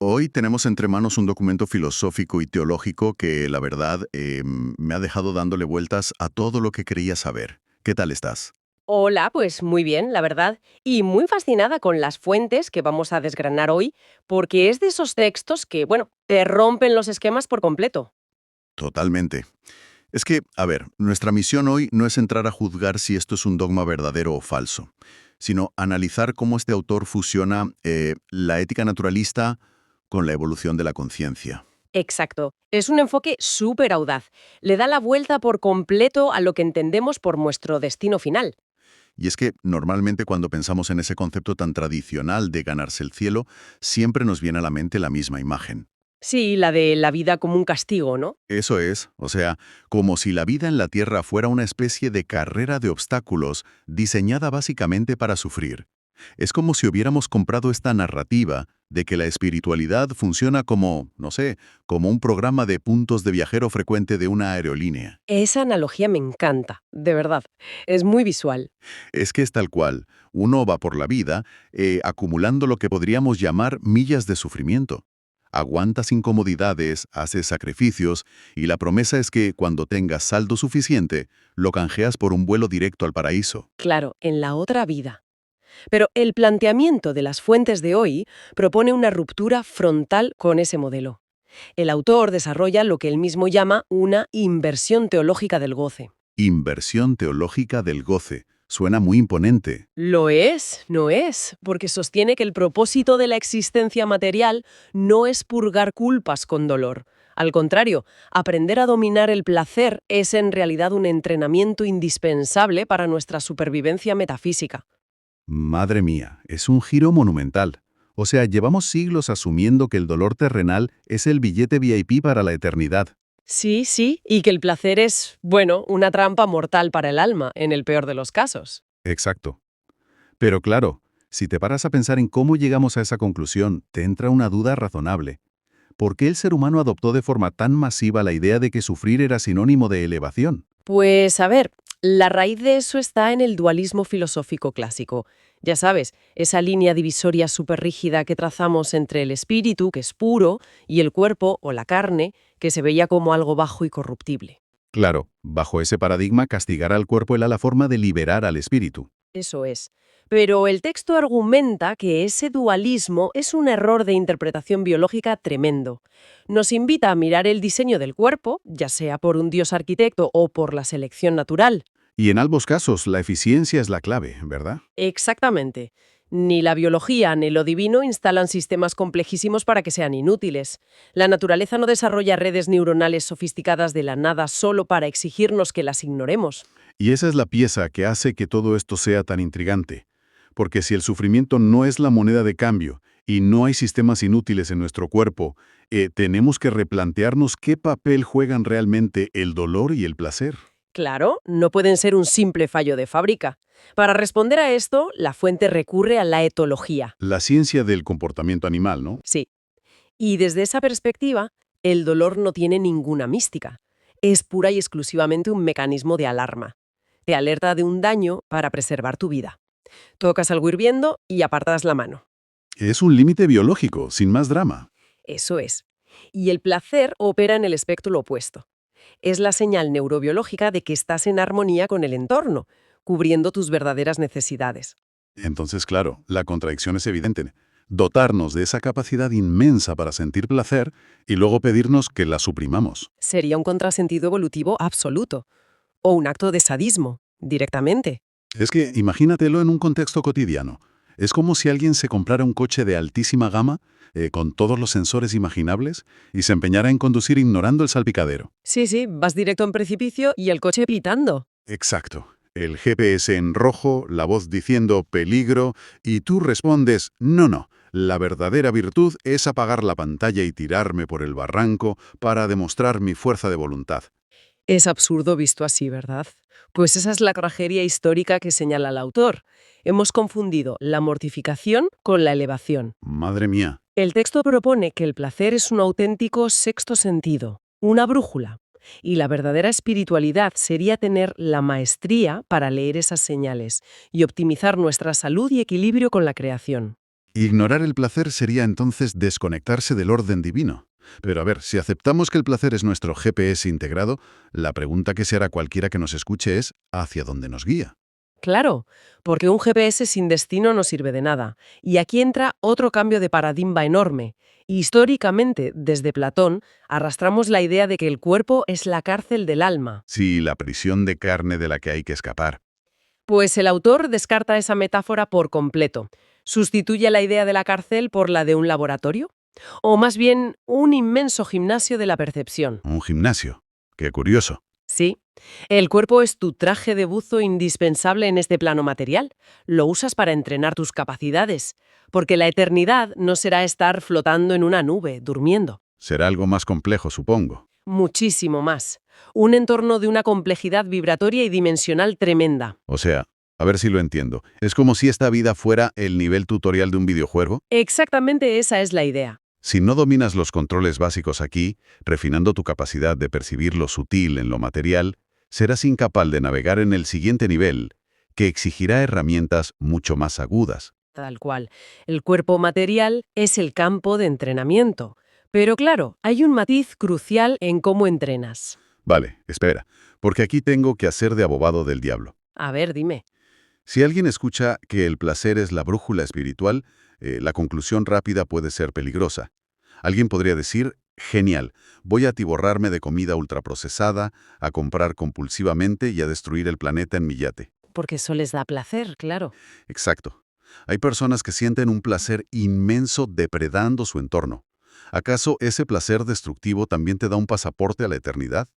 Hoy tenemos entre manos un documento filosófico y teológico que, la verdad, me ha dejado dándole vueltas a todo lo que quería saber. ¿Qué tal estás? Hola, pues muy bien, la verdad, y muy fascinada con las fuentes que vamos a desgranar hoy, porque es de esos textos que, bueno, te rompen los esquemas por completo. Totalmente. Es que, a ver, nuestra misión hoy no es entrar a juzgar si esto es un dogma verdadero o falso, sino analizar cómo este autor fusiona la ética naturalista con la evolución de la conciencia. Exacto. Es un enfoque súper audaz. Le da la vuelta por completo a lo que entendemos por nuestro destino final. Y es que normalmente cuando pensamos en ese concepto tan tradicional de ganarse el cielo, siempre nos viene a la mente la misma imagen. Sí, la de la vida como un castigo, ¿no? Eso es, o sea, como si la vida en la Tierra fuera una especie de carrera de obstáculos diseñada básicamente para sufrir. Es como si hubiéramos comprado esta narrativa de que la espiritualidad funciona como, no sé, como un programa de puntos de viajero frecuente de una aerolínea. Esa analogía me encanta, de verdad. Es muy visual. Es que es tal cual, uno va por la vida acumulando lo que podríamos llamar millas de sufrimiento. Aguantas incomodidades, haces sacrificios y la promesa es que cuando tengas saldo suficiente, lo canjeas por un vuelo directo al paraíso. Claro, en la otra vida. Pero el planteamiento de las fuentes de hoy propone una ruptura frontal con ese modelo. El autor desarrolla lo que él mismo llama una inversión teológica del goce. Inversión teológica del goce. Suena muy imponente. Lo es, no es, porque sostiene que el propósito de la existencia material no es purgar culpas con dolor. Al contrario, aprender a dominar el placer es en realidad un entrenamiento indispensable para nuestra supervivencia metafísica. Madre mía, es un giro monumental. O sea, llevamos siglos asumiendo que el dolor terrenal es el billete VIP para la eternidad. Sí, sí, y que el placer es, bueno, una trampa mortal para el alma, en el peor de los casos. Exacto. Pero claro, si te paras a pensar en cómo llegamos a esa conclusión, te entra una duda razonable. ¿Por qué el ser humano adoptó de forma tan masiva la idea de que sufrir era sinónimo de elevación? Pues a ver, la raíz de eso está en el dualismo filosófico clásico. Ya sabes, esa línea divisoria súper rígida que trazamos entre el espíritu, que es puro, y el cuerpo o la carne, que se veía como algo bajo y corruptible. Claro, bajo ese paradigma, castigar al cuerpo era la forma de liberar al espíritu. Eso es. Pero el texto argumenta que ese dualismo es un error de interpretación biológica tremendo. Nos invita a mirar el diseño del cuerpo, ya sea por un dios arquitecto o por la selección natural. Y en ambos casos, la eficiencia es la clave, ¿verdad? Exactamente. Ni la biología ni lo divino instalan sistemas complejísimos para que sean inútiles. La naturaleza no desarrolla redes neuronales sofisticadas de la nada solo para exigirnos que las ignoremos. Y esa es la pieza que hace que todo esto sea tan intrigante. Porque si el sufrimiento no es la moneda de cambio y no hay sistemas inútiles en nuestro cuerpo, tenemos que replantearnos qué papel juegan realmente el dolor y el placer. Claro, no pueden ser un simple fallo de fábrica. Para responder a esto, la fuente recurre a la etología. La ciencia del comportamiento animal, ¿no? Sí. Y desde esa perspectiva, el dolor no tiene ninguna mística. Es pura y exclusivamente un mecanismo de alarma. Te alerta de un daño para preservar tu vida. Tocas algo hirviendo y apartas la mano. Es un límite biológico, sin más drama. Eso es. Y el placer opera en el espectro opuesto. Es la señal neurobiológica de que estás en armonía con el entorno, cubriendo tus verdaderas necesidades. Entonces, claro, la contradicción es evidente. Dotarnos de esa capacidad inmensa para sentir placer y luego pedirnos que la suprimamos. Sería un contrasentido evolutivo absoluto, o un acto de sadismo, directamente. Es que imagínatelo en un contexto cotidiano. Es como si alguien se comprara un coche de altísima gama, con todos los sensores imaginables, y se empeñara en conducir ignorando el salpicadero. Sí, sí, vas directo a un precipicio y el coche pitando. Exacto. El GPS en rojo, la voz diciendo peligro, y tú respondes, no, no, la verdadera virtud es apagar la pantalla y tirarme por el barranco para demostrar mi fuerza de voluntad. Es absurdo visto así, ¿verdad? Pues esa es la tragedia histórica que señala el autor. Hemos confundido la mortificación con la elevación. Madre mía. El texto propone que el placer es un auténtico sexto sentido, una brújula, y la verdadera espiritualidad sería tener la maestría para leer esas señales y optimizar nuestra salud y equilibrio con la creación. Ignorar el placer sería entonces desconectarse del orden divino. Pero a ver, si aceptamos que el placer es nuestro GPS integrado, la pregunta que se hará cualquiera que nos escuche es ¿hacia dónde nos guía? Claro, porque un GPS sin destino no sirve de nada. Y aquí entra otro cambio de paradigma enorme. Históricamente, desde Platón, arrastramos la idea de que el cuerpo es la cárcel del alma. Sí, la prisión de carne de la que hay que escapar. Pues el autor descarta esa metáfora por completo. Sustituye la idea de la cárcel por la de un laboratorio. O más bien, un inmenso gimnasio de la percepción. Un gimnasio. Qué curioso. Sí, el cuerpo es tu traje de buzo indispensable en este plano material. Lo usas para entrenar tus capacidades, porque la eternidad no será estar flotando en una nube, durmiendo. Será algo más complejo, supongo. Muchísimo más. Un entorno de una complejidad vibratoria y dimensional tremenda. O sea, a ver si lo entiendo. Es como si esta vida fuera el nivel tutorial de un videojuego. Exactamente esa es la idea. Si no dominas los controles básicos aquí, refinando tu capacidad de percibir lo sutil en lo material, serás incapaz de navegar en el siguiente nivel, que exigirá herramientas mucho más agudas. Tal cual. El cuerpo material es el campo de entrenamiento. Pero claro, hay un matiz crucial en cómo entrenas. Vale, espera, porque aquí tengo que hacer de abogado del diablo. A ver, dime. Si alguien escucha que el placer es la brújula espiritual, la conclusión rápida puede ser peligrosa. Alguien podría decir, genial, voy a atiborrarme de comida ultraprocesada, a comprar compulsivamente y a destruir el planeta en mi yate. Porque eso les da placer, claro. Exacto. Hay personas que sienten un placer inmenso depredando su entorno. ¿Acaso ese placer destructivo también te da un pasaporte a la eternidad?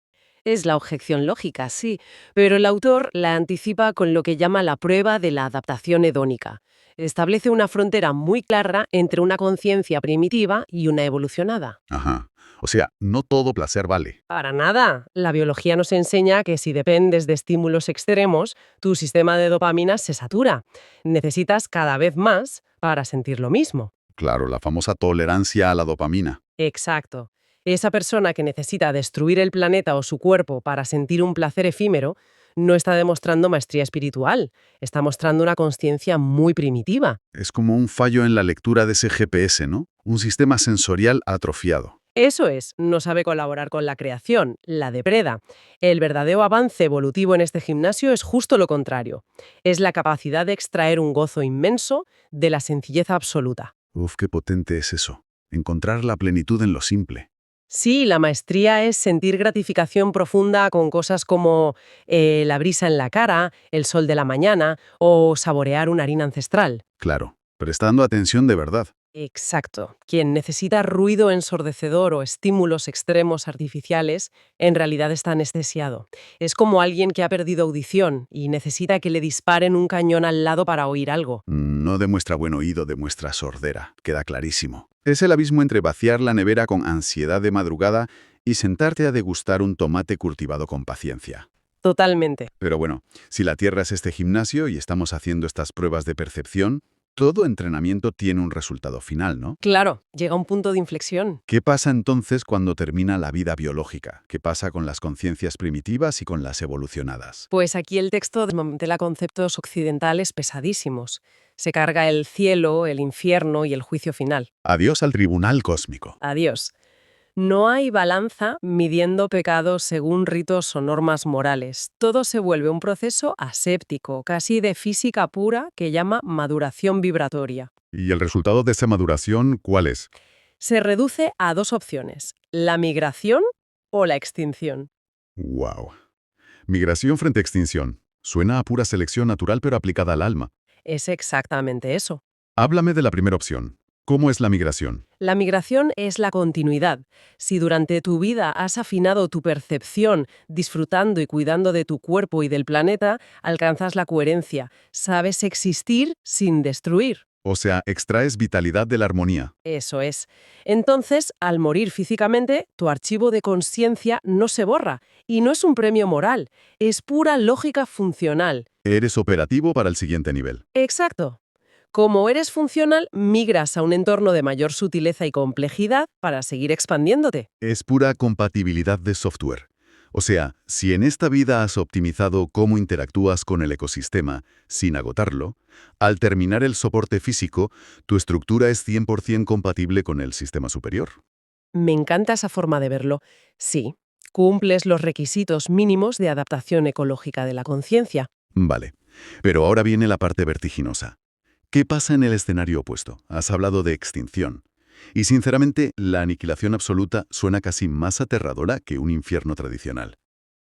Es la objeción lógica, sí, pero el autor la anticipa con lo que llama la prueba de la adaptación hedónica. Establece una frontera muy clara entre una conciencia primitiva y una evolucionada. Ajá. O sea, no todo placer vale. Para nada. La biología nos enseña que si dependes de estímulos extremos, tu sistema de dopamina se satura. Necesitas cada vez más para sentir lo mismo. Claro, la famosa tolerancia a la dopamina. Exacto. Esa persona que necesita destruir el planeta o su cuerpo para sentir un placer efímero no está demostrando maestría espiritual, está mostrando una consciencia muy primitiva. Es como un fallo en la lectura de ese GPS, ¿no? Un sistema sensorial atrofiado. Eso es, no sabe colaborar con la creación, la depreda. El verdadero avance evolutivo en este gimnasio es justo lo contrario. Es la capacidad de extraer un gozo inmenso de la sencillez absoluta. Uf, qué potente es eso. Encontrar la plenitud en lo simple. Sí, la maestría es sentir gratificación profunda con cosas como la brisa en la cara, el sol de la mañana o saborear una harina ancestral. Claro, prestando atención de verdad. Exacto. Quien necesita ruido ensordecedor o estímulos extremos artificiales, en realidad está anestesiado. Es como alguien que ha perdido audición y necesita que le disparen un cañón al lado para oír algo. No demuestra buen oído, demuestra sordera. Queda clarísimo. Es el abismo entre vaciar la nevera con ansiedad de madrugada y sentarte a degustar un tomate cultivado con paciencia. Totalmente. Pero bueno, si la Tierra es este gimnasio y estamos haciendo estas pruebas de percepción, todo entrenamiento tiene un resultado final, ¿no? Claro, llega un punto de inflexión. ¿Qué pasa entonces cuando termina la vida biológica? ¿Qué pasa con las conciencias primitivas y con las evolucionadas? Pues aquí el texto desmantela conceptos occidentales pesadísimos. Se carga el cielo, el infierno y el juicio final. Adiós al tribunal cósmico. Adiós. No hay balanza midiendo pecados según ritos o normas morales. Todo se vuelve un proceso aséptico, casi de física pura, que llama maduración vibratoria. ¿Y el resultado de esa maduración cuál es? Se reduce a dos opciones, la migración o la extinción. ¡Wow! Migración frente a extinción. Suena a pura selección natural pero aplicada al alma. Es exactamente eso. Háblame de la primera opción. ¿Cómo es la migración? La migración es la continuidad. Si durante tu vida has afinado tu percepción, disfrutando y cuidando de tu cuerpo y del planeta, alcanzas la coherencia. Sabes existir sin destruir. O sea, extraes vitalidad de la armonía. Eso es. Entonces, al morir físicamente, tu archivo de conciencia no se borra. Y no es un premio moral, es pura lógica funcional. Eres operativo para el siguiente nivel. Exacto. Como eres funcional, migras a un entorno de mayor sutileza y complejidad para seguir expandiéndote. Es pura compatibilidad de software. O sea, si en esta vida has optimizado cómo interactúas con el ecosistema sin agotarlo, al terminar el soporte físico, tu estructura es 100% compatible con el sistema superior. Me encanta esa forma de verlo. Sí, cumples los requisitos mínimos de adaptación ecológica de la conciencia. Vale. Pero ahora viene la parte vertiginosa. ¿Qué pasa en el escenario opuesto? Has hablado de extinción. Y sinceramente, la aniquilación absoluta suena casi más aterradora que un infierno tradicional.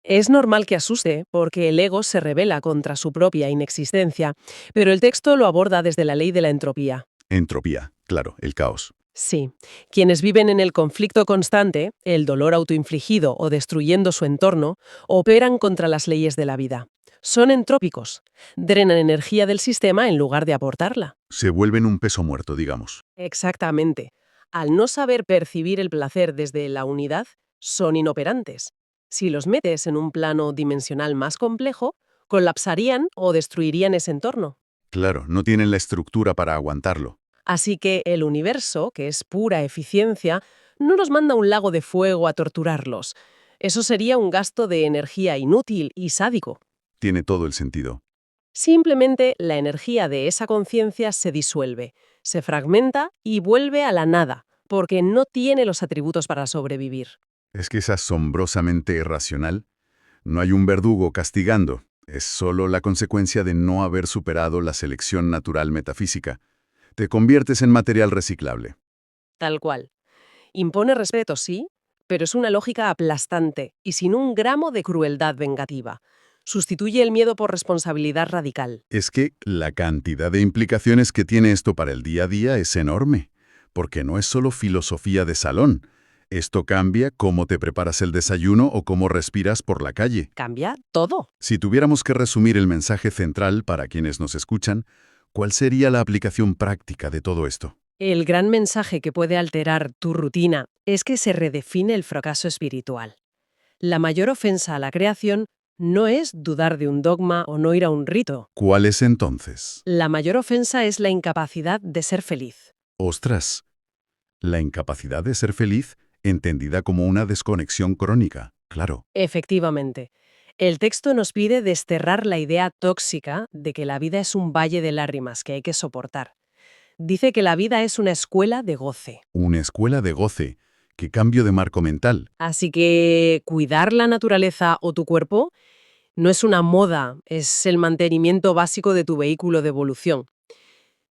Es normal que asuste, porque el ego se rebela contra su propia inexistencia, pero el texto lo aborda desde la ley de la entropía. Entropía, claro, el caos. Sí, quienes viven en el conflicto constante, el dolor autoinfligido o destruyendo su entorno, operan contra las leyes de la vida. Son entrópicos, drenan energía del sistema en lugar de aportarla. Se vuelven un peso muerto, digamos. Exactamente. Al no saber percibir el placer desde la unidad, son inoperantes. Si los metes en un plano dimensional más complejo, colapsarían o destruirían ese entorno. Claro, no tienen la estructura para aguantarlo. Así que el universo, que es pura eficiencia, no nos manda un lago de fuego a torturarlos. Eso sería un gasto de energía inútil y sádico. Tiene todo el sentido. Simplemente la energía de esa conciencia se disuelve, se fragmenta y vuelve a la nada, porque no tiene los atributos para sobrevivir. Es que es asombrosamente irracional. No hay un verdugo castigando. Es solo la consecuencia de no haber superado la selección natural metafísica. Te conviertes en material reciclable. Tal cual. Impone respeto, sí, pero es una lógica aplastante y sin un gramo de crueldad vengativa. Sustituye el miedo por responsabilidad radical. Es que la cantidad de implicaciones que tiene esto para el día a día es enorme, porque no es solo filosofía de salón. Esto cambia cómo te preparas el desayuno o cómo respiras por la calle. Cambia todo. Si tuviéramos que resumir el mensaje central para quienes nos escuchan, ¿cuál sería la aplicación práctica de todo esto? El gran mensaje que puede alterar tu rutina es que se redefine el fracaso espiritual. La mayor ofensa a la creación no es dudar de un dogma o no ir a un rito. ¿Cuál es entonces? La mayor ofensa es la incapacidad de ser feliz. Ostras, la incapacidad de ser feliz entendida como una desconexión crónica, claro. Efectivamente. El texto nos pide desterrar la idea tóxica de que la vida es un valle de lágrimas que hay que soportar. Dice que la vida es una escuela de goce. Una escuela de goce. ¡Qué cambio de marco mental! Así que cuidar la naturaleza o tu cuerpo no es una moda, es el mantenimiento básico de tu vehículo de evolución.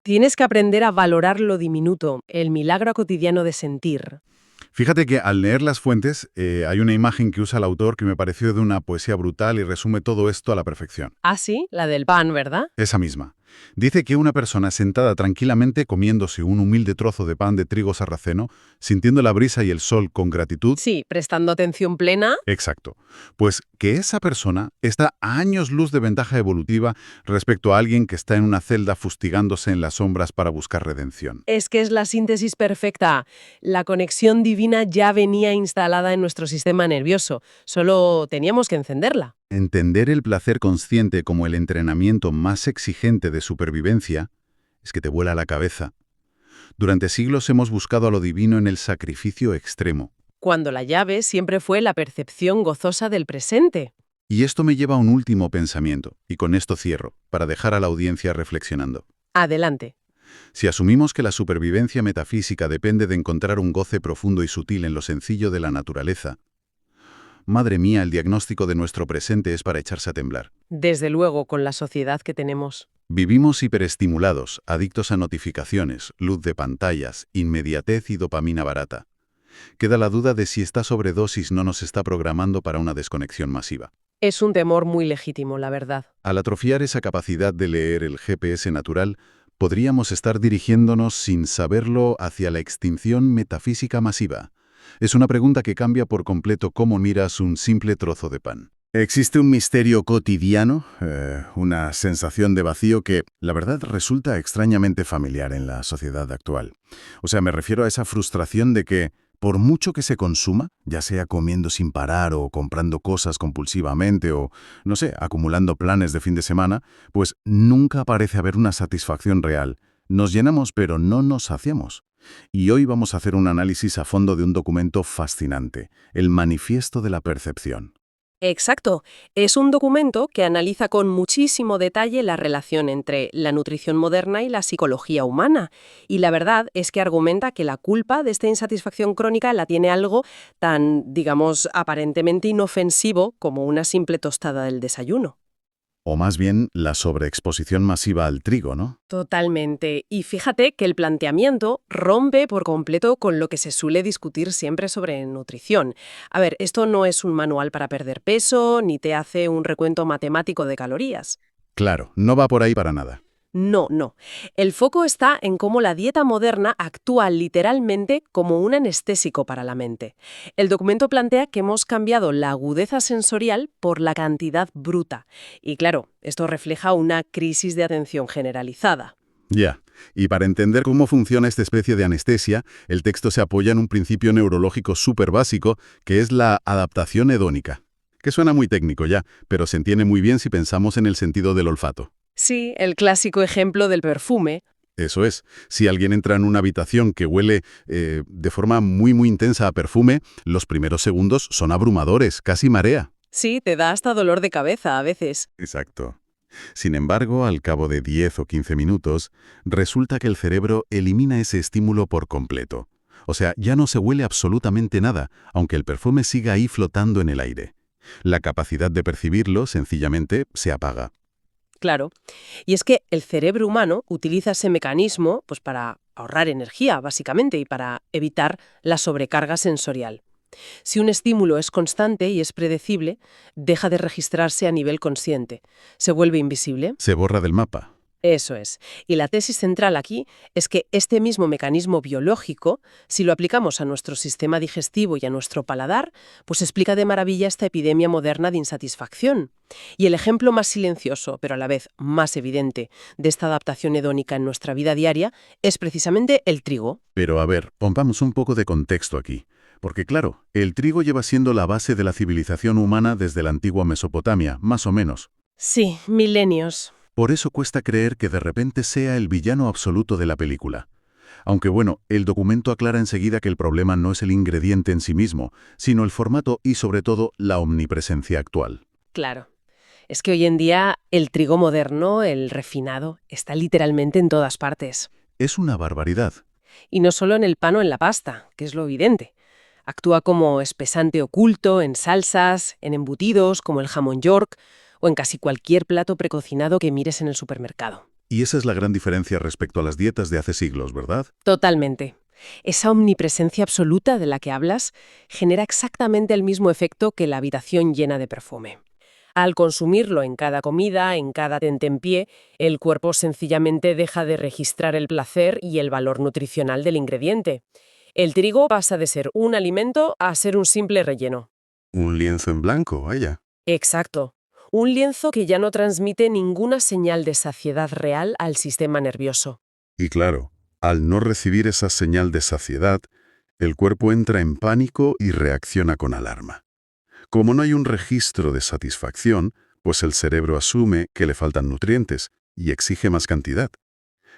Tienes que aprender a valorar lo diminuto, el milagro cotidiano de sentir. Fíjate que al leer las fuentes hay una imagen que usa el autor que me pareció de una poesía brutal y resume todo esto a la perfección. Ah, sí, la del pan, ¿verdad? Esa misma. Dice que una persona sentada tranquilamente comiéndose un humilde trozo de pan de trigo sarraceno, sintiendo la brisa y el sol con gratitud. Sí, prestando atención plena. Exacto. Pues que esa persona está a años luz de ventaja evolutiva respecto a alguien que está en una celda fustigándose en las sombras para buscar redención. Es que es la síntesis perfecta. La conexión divina ya venía instalada en nuestro sistema nervioso, solo teníamos que encenderla. Entender el placer consciente como el entrenamiento más exigente de supervivencia es que te vuela la cabeza. Durante siglos hemos buscado a lo divino en el sacrificio extremo. Cuando la llave siempre fue la percepción gozosa del presente. Y esto me lleva a un último pensamiento, y con esto cierro, para dejar a la audiencia reflexionando. Adelante. Si asumimos que la supervivencia metafísica depende de encontrar un goce profundo y sutil en lo sencillo de la naturaleza, madre mía, el diagnóstico de nuestro presente es para echarse a temblar. Desde luego, con la sociedad que tenemos. Vivimos hiperestimulados, adictos a notificaciones, luz de pantallas, inmediatez y dopamina barata. Queda la duda de si esta sobredosis no nos está programando para una desconexión masiva. Es un temor muy legítimo, la verdad. Al atrofiar esa capacidad de leer el GPS natural, podríamos estar dirigiéndonos sin saberlo hacia la extinción metafísica masiva. Es una pregunta que cambia por completo cómo miras un simple trozo de pan. Existe un misterio cotidiano, una sensación de vacío que, la verdad, resulta extrañamente familiar en la sociedad actual. O sea, me refiero a esa frustración de que, por mucho que se consuma, ya sea comiendo sin parar o comprando cosas compulsivamente o, no sé, acumulando planes de fin de semana, pues nunca parece haber una satisfacción real. Nos llenamos pero no nos saciamos. Y hoy vamos a hacer un análisis a fondo de un documento fascinante, el Manifiesto de la Percepción. Exacto. Es un documento que analiza con muchísimo detalle la relación entre la nutrición moderna y la psicología humana. Y la verdad es que argumenta que la culpa de esta insatisfacción crónica la tiene algo tan, digamos, aparentemente inofensivo como una simple tostada del desayuno. O más bien la sobreexposición masiva al trigo, ¿no? Totalmente. Y fíjate que el planteamiento rompe por completo con lo que se suele discutir siempre sobre nutrición. A ver, esto no es un manual para perder peso, ni te hace un recuento matemático de calorías. Claro, no va por ahí para nada. No, no. El foco está en cómo la dieta moderna actúa literalmente como un anestésico para la mente. El documento plantea que hemos cambiado la agudeza sensorial por la cantidad bruta. Y claro, esto refleja una crisis de atención generalizada. Ya. Y para entender cómo funciona esta especie de anestesia, el texto se apoya en un principio neurológico súper básico, que es la adaptación hedónica. Que suena muy técnico ya, pero se entiende muy bien si pensamos en el sentido del olfato. Sí, el clásico ejemplo del perfume. Eso es, si alguien entra en una habitación que huele de forma muy intensa a perfume, los primeros segundos son abrumadores, casi marea. Sí, te da hasta dolor de cabeza a veces. Exacto. Sin embargo, al cabo de 10 o 15 minutos, resulta que el cerebro elimina ese estímulo por completo. O sea, ya no se huele absolutamente nada, aunque el perfume siga ahí flotando en el aire. La capacidad de percibirlo, sencillamente, se apaga. Claro. Y es que el cerebro humano utiliza ese mecanismo pues, para ahorrar energía, básicamente, y para evitar la sobrecarga sensorial. Si un estímulo es constante y es predecible, deja de registrarse a nivel consciente. Se vuelve invisible. Se borra del mapa. Eso es. Y la tesis central aquí es que este mismo mecanismo biológico, si lo aplicamos a nuestro sistema digestivo y a nuestro paladar, pues explica de maravilla esta epidemia moderna de insatisfacción. Y el ejemplo más silencioso, pero a la vez más evidente, de esta adaptación hedónica en nuestra vida diaria es precisamente el trigo. Pero a ver, pongamos un poco de contexto aquí. Porque claro, el trigo lleva siendo la base de la civilización humana desde la antigua Mesopotamia, más o menos. Sí, milenios. Por eso cuesta creer que de repente sea el villano absoluto de la película. Aunque bueno, el documento aclara enseguida que el problema no es el ingrediente en sí mismo, sino el formato y sobre todo la omnipresencia actual. Claro. Es que hoy en día el trigo moderno, el refinado, está literalmente en todas partes. Es una barbaridad. Y no solo en el pan o en la pasta, que es lo evidente. Actúa como espesante oculto en salsas, en embutidos como el jamón York o en casi cualquier plato precocinado que mires en el supermercado. Y esa es la gran diferencia respecto a las dietas de hace siglos, ¿verdad? Totalmente. Esa omnipresencia absoluta de la que hablas genera exactamente el mismo efecto que la habitación llena de perfume. Al consumirlo en cada comida, en cada tentempié, el cuerpo sencillamente deja de registrar el placer y el valor nutricional del ingrediente. El trigo pasa de ser un alimento a ser un simple relleno. Un lienzo en blanco, vaya. Exacto. Un lienzo que ya no transmite ninguna señal de saciedad real al sistema nervioso. Y claro, al no recibir esa señal de saciedad, el cuerpo entra en pánico y reacciona con alarma. Como no hay un registro de satisfacción, pues el cerebro asume que le faltan nutrientes y exige más cantidad.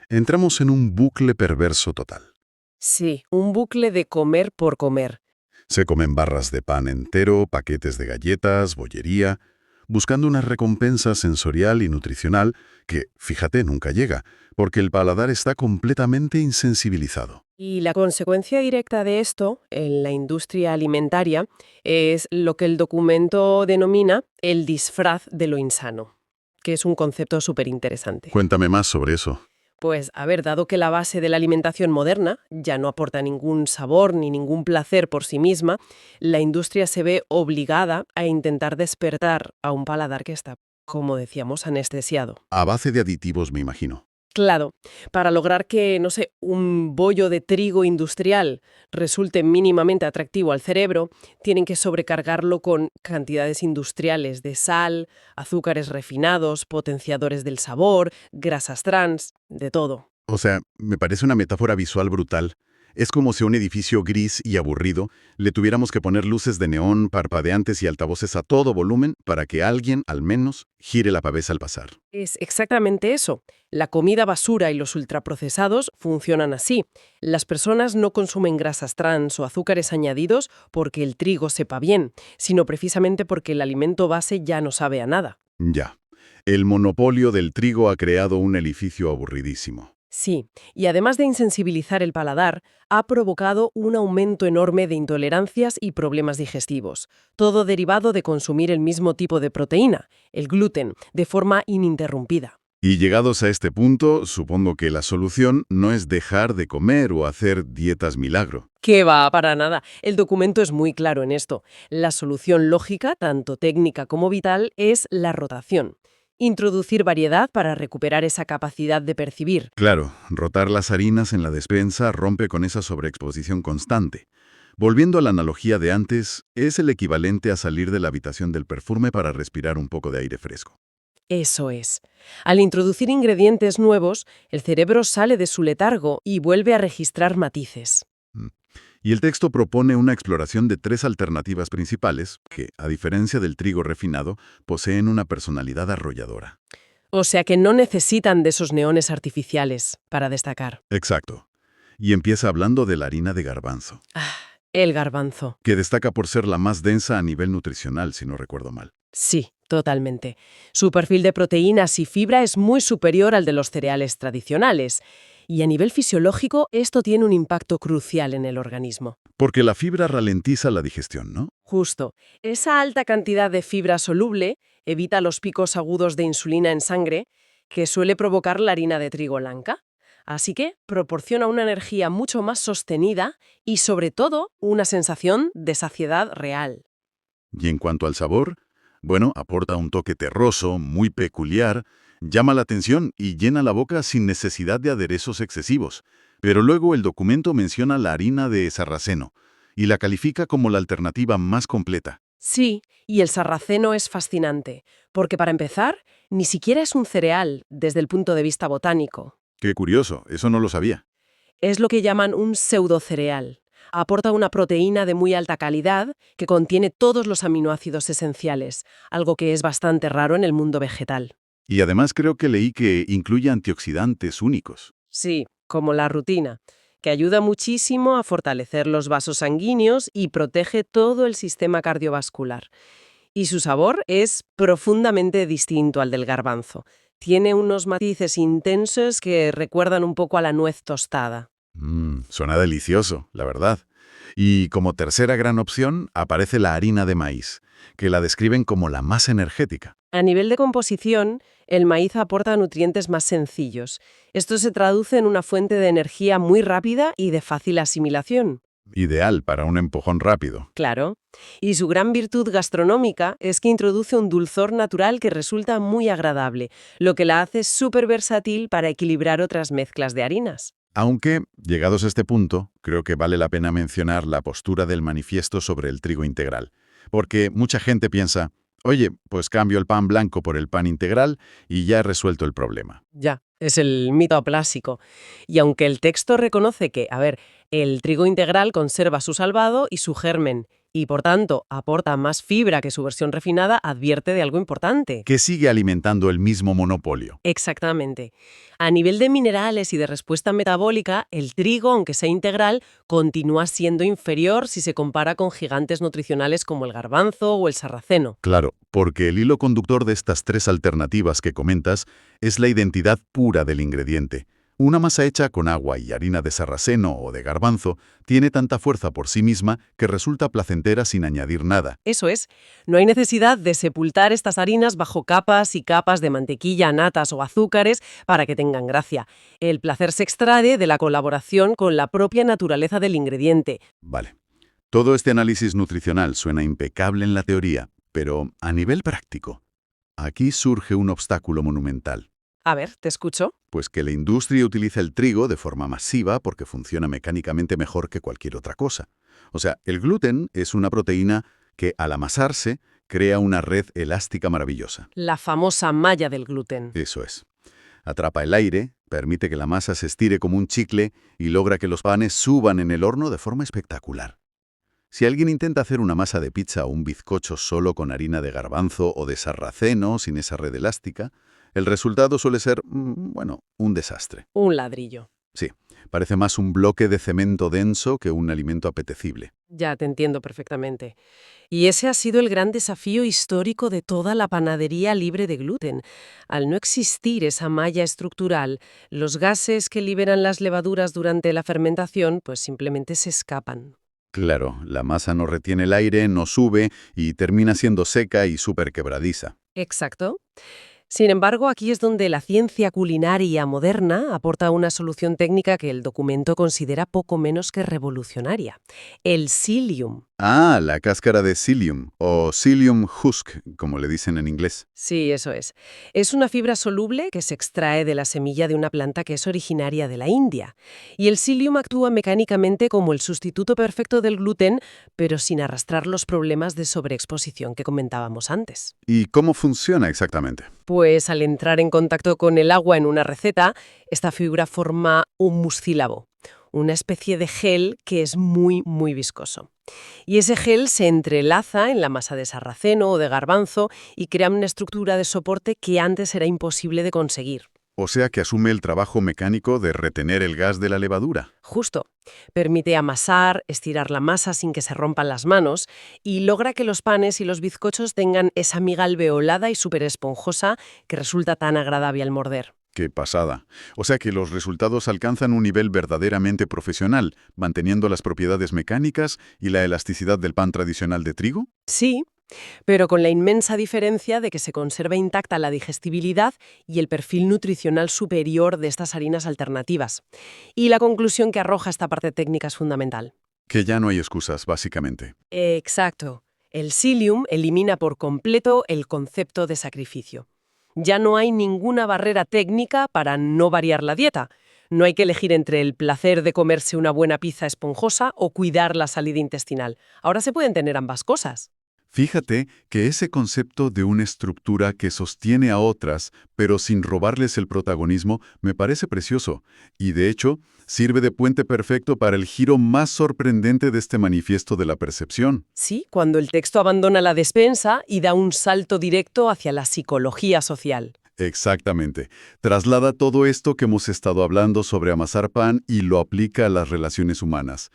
Entramos en un bucle perverso total. Sí, un bucle de comer por comer. Se comen barras de pan entero, paquetes de galletas, bollería, buscando una recompensa sensorial y nutricional que, fíjate, nunca llega, porque el paladar está completamente insensibilizado. Y la consecuencia directa de esto en la industria alimentaria es lo que el documento denomina el disfraz de lo insano, que es un concepto súper interesante. Cuéntame más sobre eso. Pues, a ver, dado que la base de la alimentación moderna ya no aporta ningún sabor ni ningún placer por sí misma, la industria se ve obligada a intentar despertar a un paladar que está, como decíamos, anestesiado. A base de aditivos, me imagino. Claro, para lograr que, no sé, un bollo de trigo industrial resulte mínimamente atractivo al cerebro, tienen que sobrecargarlo con cantidades industriales de sal, azúcares refinados, potenciadores del sabor, grasas trans, de todo. O sea, me parece una metáfora visual brutal. Es como si a un edificio gris y aburrido le tuviéramos que poner luces de neón parpadeantes y altavoces a todo volumen para que alguien, al menos, gire la cabeza al pasar. Es exactamente eso. La comida basura y los ultraprocesados funcionan así. Las personas no consumen grasas trans o azúcares añadidos porque el trigo sepa bien, sino precisamente porque el alimento base ya no sabe a nada. Ya. El monopolio del trigo ha creado un edificio aburridísimo. Sí, y además de insensibilizar el paladar, ha provocado un aumento enorme de intolerancias y problemas digestivos, todo derivado de consumir el mismo tipo de proteína, el gluten, de forma ininterrumpida. Y llegados a este punto, supongo que la solución no es dejar de comer o hacer dietas milagro. ¿Qué va? Para nada. El documento es muy claro en esto. La solución lógica, tanto técnica como vital, es la rotación. Introducir variedad para recuperar esa capacidad de percibir. Claro, rotar las harinas en la despensa rompe con esa sobreexposición constante. Volviendo a la analogía de antes, es el equivalente a salir de la habitación del perfume para respirar un poco de aire fresco. Eso es. Al introducir ingredientes nuevos, el cerebro sale de su letargo y vuelve a registrar matices. Mm. Y el texto propone una exploración de 3 alternativas principales que, a diferencia del trigo refinado, poseen una personalidad arrolladora. O sea que no necesitan de esos neones artificiales para destacar. Exacto. Y empieza hablando de la harina de garbanzo, Ah, el garbanzo. que destaca por ser la más densa a nivel nutricional, si no recuerdo mal. Sí, totalmente. Su perfil de proteínas y fibra es muy superior al de los cereales tradicionales. Y a nivel fisiológico, esto tiene un impacto crucial en el organismo. Porque la fibra ralentiza la digestión, ¿no? Justo. Esa alta cantidad de fibra soluble evita los picos agudos de insulina en sangre que suele provocar la harina de trigo blanca. Así que proporciona una energía mucho más sostenida y, sobre todo, una sensación de saciedad real. Y en cuanto al sabor, bueno, aporta un toque terroso, muy peculiar, llama la atención y llena la boca sin necesidad de aderezos excesivos. Pero luego el documento menciona la harina de sarraceno y la califica como la alternativa más completa. Sí, y el sarraceno es fascinante, porque para empezar, ni siquiera es un cereal desde el punto de vista botánico. Qué curioso, eso no lo sabía. Es lo que llaman un pseudocereal. Aporta una proteína de muy alta calidad que contiene todos los aminoácidos esenciales, algo que es bastante raro en el mundo vegetal. Y además creo que leí que incluye antioxidantes únicos. Sí, como la rutina, que ayuda muchísimo a fortalecer los vasos sanguíneos y protege todo el sistema cardiovascular. Y su sabor es profundamente distinto al del garbanzo. Tiene unos matices intensos que recuerdan un poco a la nuez tostada. Suena delicioso, la verdad. Y como tercera gran opción aparece la harina de maíz, que la describen como la más energética. A nivel de composición, el maíz aporta nutrientes más sencillos. Esto se traduce en una fuente de energía muy rápida y de fácil asimilación. Ideal para un empujón rápido. Claro. Y su gran virtud gastronómica es que introduce un dulzor natural que resulta muy agradable, lo que la hace súper versátil para equilibrar otras mezclas de harinas. Aunque, llegados a este punto, creo que vale la pena mencionar la postura del manifiesto sobre el trigo integral. Porque mucha gente piensa, oye, pues cambio el pan blanco por el pan integral y ya he resuelto el problema. Ya, es el mito clásico. Y aunque el texto reconoce que, el trigo integral conserva su salvado y su germen, y por tanto aporta más fibra que su versión refinada, advierte de algo importante. Que sigue alimentando el mismo monopolio. Exactamente. A nivel de minerales y de respuesta metabólica, el trigo, aunque sea integral, continúa siendo inferior si se compara con gigantes nutricionales como el garbanzo o el sarraceno. Claro, porque el hilo conductor de estas 3 alternativas que comentas es la identidad pura del ingrediente. Una masa hecha con agua y harina de sarraceno o de garbanzo tiene tanta fuerza por sí misma que resulta placentera sin añadir nada. Eso es, no hay necesidad de sepultar estas harinas bajo capas y capas de mantequilla, natas o azúcares para que tengan gracia. El placer se extrae de la colaboración con la propia naturaleza del ingrediente. Vale. Todo este análisis nutricional suena impecable en la teoría, pero a nivel práctico, aquí surge un obstáculo monumental. A ver, te escucho. Pues que la industria utiliza el trigo de forma masiva porque funciona mecánicamente mejor que cualquier otra cosa. O sea, el gluten es una proteína que al amasarse crea una red elástica maravillosa. La famosa malla del gluten. Eso es. Atrapa el aire, Permite que la masa se estire como un chicle y logra que los panes suban en el horno de forma espectacular. Si alguien intenta hacer una masa de pizza o un bizcocho solo con harina de garbanzo o de sarraceno sin esa red elástica, el resultado suele ser, bueno, un desastre. Un ladrillo. Sí, parece más un bloque de cemento denso que un alimento apetecible. Ya te entiendo perfectamente. Y ese ha sido el gran desafío histórico de toda la panadería libre de gluten. Al no existir esa malla estructural, los gases que liberan las levaduras durante la fermentación pues simplemente se escapan. Claro, la masa no retiene el aire, no sube y termina siendo seca y súper quebradiza. Exacto. Sin embargo, aquí es donde la ciencia culinaria moderna aporta una solución técnica que el documento considera poco menos que revolucionaria: el psyllium. Ah, la cáscara de psyllium, o psyllium husk, como le dicen en inglés. Sí, eso es. Es una fibra soluble que se extrae de la semilla de una planta que es originaria de la India. Y el psyllium actúa mecánicamente como el sustituto perfecto del gluten, pero sin arrastrar los problemas de sobreexposición que comentábamos antes. ¿Y cómo funciona exactamente? Pues al entrar en contacto con el agua en una receta, esta fibra forma un mucílabo, una especie de gel que es muy viscoso. Y ese gel se entrelaza en la masa de sarraceno o de garbanzo y crea una estructura de soporte que antes era imposible de conseguir. O sea que asume el trabajo mecánico de retener el gas de la levadura. Justo. Permite amasar, estirar la masa sin que se rompan las manos y logra que los panes y los bizcochos tengan esa miga alveolada y súper esponjosa que resulta tan agradable al morder. ¡Qué pasada! O sea que los resultados alcanzan un nivel verdaderamente profesional, manteniendo las propiedades mecánicas y la elasticidad del pan tradicional de trigo. Sí, pero con la inmensa diferencia de que se conserva intacta la digestibilidad y el perfil nutricional superior de estas harinas alternativas. Y la conclusión que arroja esta parte técnica es fundamental. Que ya no hay excusas, básicamente. Exacto. El psyllium elimina por completo el concepto de sacrificio. Ya no hay ninguna barrera técnica para no variar la dieta. No hay que elegir entre el placer de comerse una buena pizza esponjosa o cuidar la salida intestinal. Ahora se pueden tener ambas cosas. Fíjate que ese concepto de una estructura que sostiene a otras, pero sin robarles el protagonismo, me parece precioso, y de hecho, sirve de puente perfecto para el giro más sorprendente de este manifiesto de la percepción. Sí, cuando el texto abandona la despensa y da un salto directo hacia la psicología social. Exactamente. Traslada todo esto que hemos estado hablando sobre amasar pan y lo aplica a las relaciones humanas.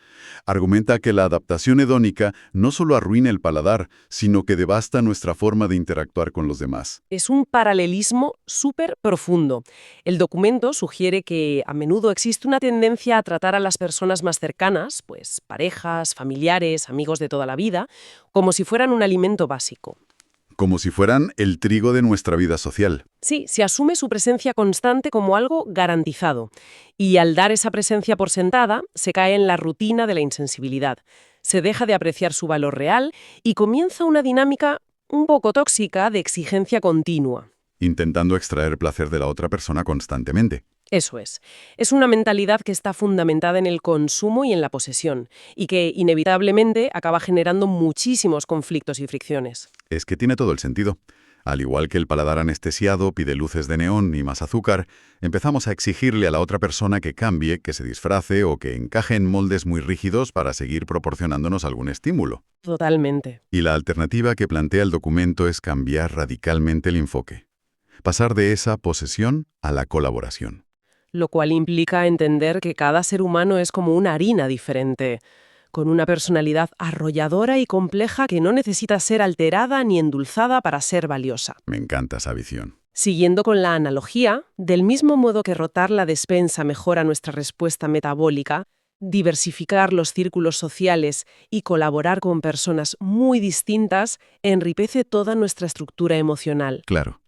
Argumenta que la adaptación hedónica no solo arruina el paladar, sino que devasta nuestra forma de interactuar con los demás. Es un paralelismo súper profundo. El documento sugiere que a menudo existe una tendencia a tratar a las personas más cercanas, pues parejas, familiares, amigos de toda la vida, como si fueran un alimento básico. Como si fueran el trigo de nuestra vida social. Sí, se asume su presencia constante como algo garantizado. Y al dar esa presencia por sentada, se cae en la rutina de la insensibilidad. Se deja de apreciar su valor real y comienza una dinámica un poco tóxica de exigencia continua. Intentando extraer placer de la otra persona constantemente. Eso es. Es una mentalidad que está fundamentada en el consumo y en la posesión, y que inevitablemente acaba generando muchísimos conflictos y fricciones. Es que tiene todo el sentido. Al igual que el paladar anestesiado pide luces de neón y más azúcar, empezamos a exigirle a la otra persona que cambie, que se disfrace o que encaje en moldes muy rígidos para seguir proporcionándonos algún estímulo. Totalmente. Y la alternativa que plantea el documento es cambiar radicalmente el enfoque. Pasar de esa posesión a la colaboración. Lo cual implica entender que cada ser humano es como una harina diferente, con una personalidad arrolladora y compleja que no necesita ser alterada ni endulzada para ser valiosa. Me encanta esa visión. Siguiendo con la analogía, del mismo modo que rotar la despensa mejora nuestra respuesta metabólica, diversificar los círculos sociales y colaborar con personas muy distintas enriquece toda nuestra estructura emocional. Claro.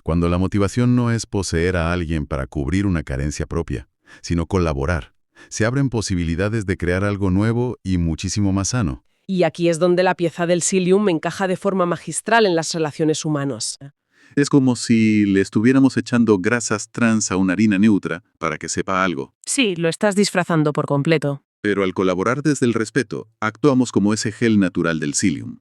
Cuando la motivación no es poseer a alguien para cubrir una carencia propia, sino colaborar, se abren posibilidades de crear algo nuevo y muchísimo más sano. Y aquí es donde la pieza del psyllium encaja de forma magistral en las relaciones humanas. Es como si le estuviéramos echando grasas trans a una harina neutra para que sepa algo. Sí, lo estás disfrazando por completo. Pero al colaborar desde el respeto, actuamos como ese gel natural del psyllium.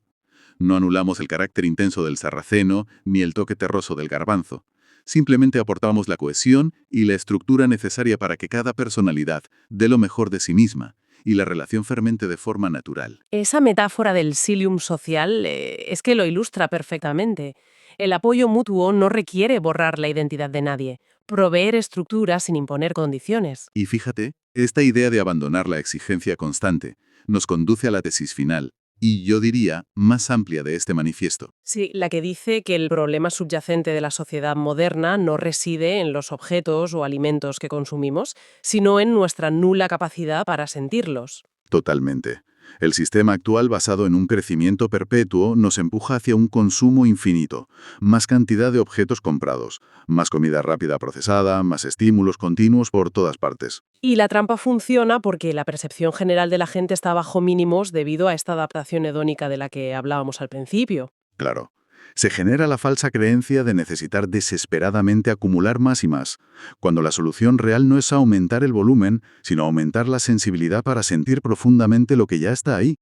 No anulamos el carácter intenso del sarraceno ni el toque terroso del garbanzo. Simplemente aportamos la cohesión y la estructura necesaria para que cada personalidad dé lo mejor de sí misma y la relación fermente de forma natural. Esa metáfora del psyllium social es que lo ilustra perfectamente. El apoyo mutuo no requiere borrar la identidad de nadie, proveer estructuras sin imponer condiciones. Y fíjate, esta idea de abandonar la exigencia constante nos conduce a la tesis final, y yo diría más amplia de este manifiesto. Sí, la que dice que el problema subyacente de la sociedad moderna no reside en los objetos o alimentos que consumimos, sino en nuestra nula capacidad para sentirlos. Totalmente. El sistema actual basado en un crecimiento perpetuo nos empuja hacia un consumo infinito, más cantidad de objetos comprados, más comida rápida procesada, más estímulos continuos por todas partes. Y la trampa funciona porque la percepción general de la gente está bajo mínimos debido a esta adaptación hedónica de la que hablábamos al principio. Claro. Se genera la falsa creencia de necesitar desesperadamente acumular más y más, cuando la solución real no es aumentar el volumen, sino aumentar la sensibilidad para sentir profundamente lo que ya está ahí.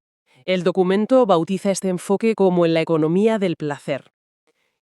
El documento bautiza este enfoque como en la economía del placer,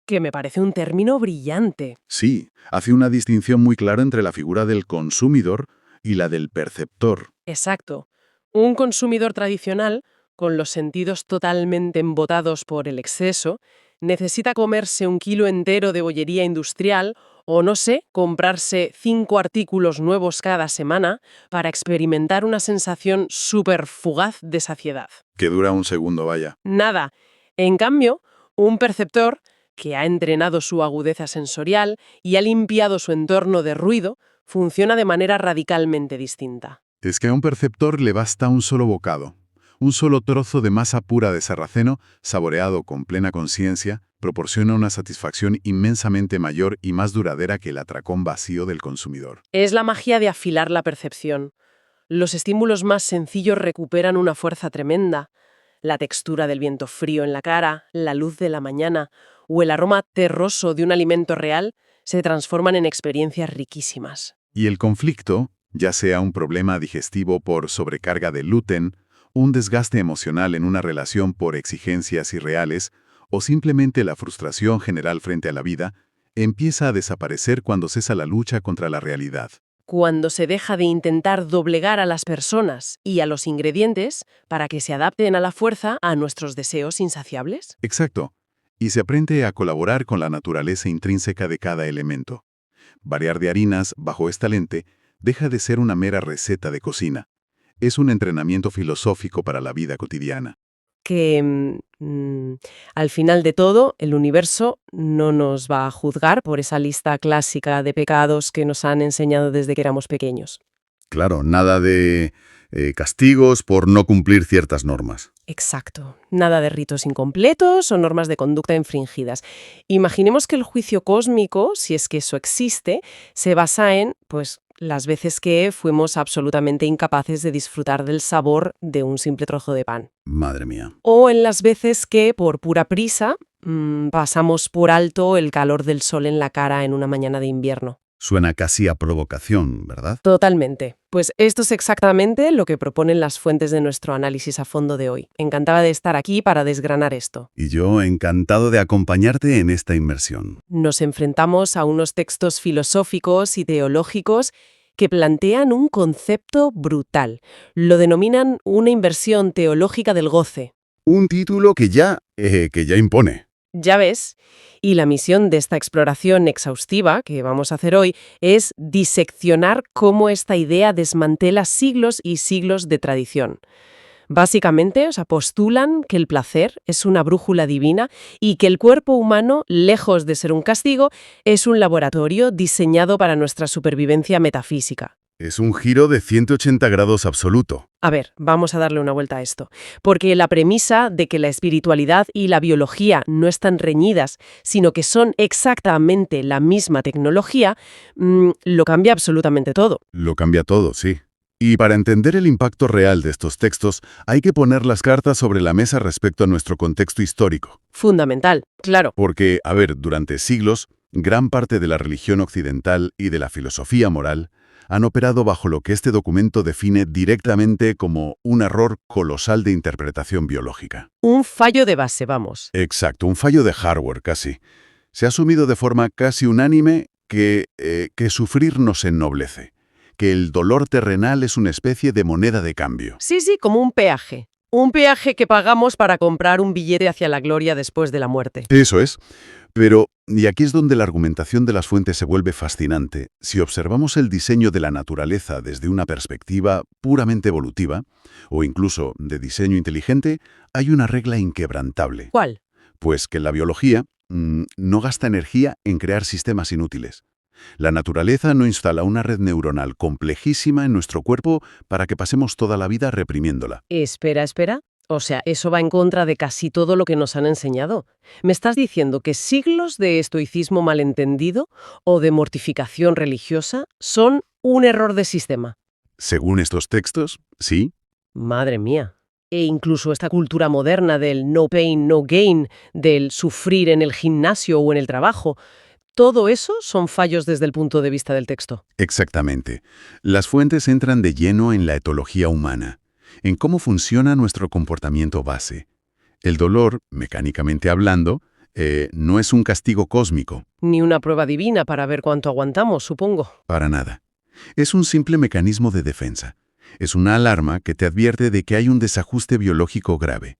que me parece un término brillante. Sí, hace una distinción muy clara entre la figura del consumidor y la del perceptor. Exacto. Un consumidor tradicional, con los sentidos totalmente embotados por el exceso, necesita comerse 1 kilo entero de bollería industrial o, no sé, comprarse 5 artículos nuevos cada semana para experimentar una sensación súper fugaz de saciedad. Que dura un segundo, vaya. Nada. En cambio, un perceptor que ha entrenado su agudeza sensorial y ha limpiado su entorno de ruido, funciona de manera radicalmente distinta. Es que a un perceptor le basta un solo bocado. Un solo trozo de masa pura de sarraceno, saboreado con plena conciencia, proporciona una satisfacción inmensamente mayor y más duradera que el atracón vacío del consumidor. Es la magia de afilar la percepción. Los estímulos más sencillos recuperan una fuerza tremenda. La textura del viento frío en la cara, la luz de la mañana o el aroma terroso de un alimento real se transforman en experiencias riquísimas. Y el conflicto, ya sea un problema digestivo por sobrecarga de gluten, un desgaste emocional en una relación por exigencias irreales, o simplemente la frustración general frente a la vida, empieza a desaparecer cuando cesa la lucha contra la realidad. Cuando se deja de intentar doblegar a las personas y a los ingredientes para que se adapten a la fuerza a nuestros deseos insaciables. Exacto. Y se aprende a colaborar con la naturaleza intrínseca de cada elemento. Variar de harinas bajo esta lente deja de ser una mera receta de cocina. Es un entrenamiento filosófico para la vida cotidiana. Que al final de todo, el universo no nos va a juzgar por esa lista clásica de pecados que nos han enseñado desde que éramos pequeños. Claro, nada de castigos por no cumplir ciertas normas. Exacto. Nada de ritos incompletos o normas de conducta infringidas. Imaginemos que el juicio cósmico, si es que eso existe, se basa en, pues, las veces que fuimos absolutamente incapaces de disfrutar del sabor de un simple trozo de pan. Madre mía. O en las veces que, por pura prisa, pasamos por alto el calor del sol en la cara en una mañana de invierno. Suena casi a provocación, ¿verdad? Totalmente. Pues esto es exactamente lo que proponen las fuentes de nuestro análisis a fondo de hoy. Encantada de estar aquí para desgranar esto. Y yo encantado de acompañarte en esta inmersión. Nos enfrentamos a unos textos filosóficos y teológicos que plantean un concepto brutal. Lo denominan una inversión teológica del goce. Un título que ya impone. Ya ves, y la misión de esta exploración exhaustiva que vamos a hacer hoy es diseccionar cómo esta idea desmantela siglos y siglos de tradición. Básicamente, postulan que el placer es una brújula divina y que el cuerpo humano, lejos de ser un castigo, es un laboratorio diseñado para nuestra supervivencia metafísica. Es un giro de 180 grados absoluto. A ver, vamos a darle una vuelta a esto. Porque la premisa de que la espiritualidad y la biología no están reñidas, sino que son exactamente la misma tecnología, lo cambia absolutamente todo. Lo cambia todo, sí. Y para entender el impacto real de estos textos, hay que poner las cartas sobre la mesa respecto a nuestro contexto histórico. Fundamental, claro. Porque, durante siglos, gran parte de la religión occidental y de la filosofía moral han operado bajo lo que este documento define directamente como un error colosal de interpretación biológica. Un fallo de base, vamos. Exacto, un fallo de hardware casi. Se ha asumido de forma casi unánime que sufrir nos ennoblece, que el dolor terrenal es una especie de moneda de cambio. Sí, sí, como un peaje. Un peaje que pagamos para comprar un billete hacia la gloria después de la muerte. Eso es. Pero, y aquí es donde la argumentación de las fuentes se vuelve fascinante, si observamos el diseño de la naturaleza desde una perspectiva puramente evolutiva, o incluso de diseño inteligente, hay una regla inquebrantable. ¿Cuál? Pues que la biología no gasta energía en crear sistemas inútiles. La naturaleza no instala una red neuronal complejísima en nuestro cuerpo para que pasemos toda la vida reprimiéndola. Espera, espera. O sea, eso va en contra de casi todo lo que nos han enseñado. ¿Me estás diciendo que siglos de estoicismo malentendido o de mortificación religiosa son un error de sistema? Según estos textos, sí. Madre mía. E incluso esta cultura moderna del no pain, no gain, del sufrir en el gimnasio o en el trabajo, todo eso son fallos desde el punto de vista del texto. Exactamente. Las fuentes entran de lleno en la etología humana, en cómo funciona nuestro comportamiento base. El dolor, mecánicamente hablando, no es un castigo cósmico, Ni una prueba divina para ver cuánto aguantamos, supongo. para nada. Es un simple mecanismo de defensa. Es una alarma que te advierte de que hay un desajuste biológico grave.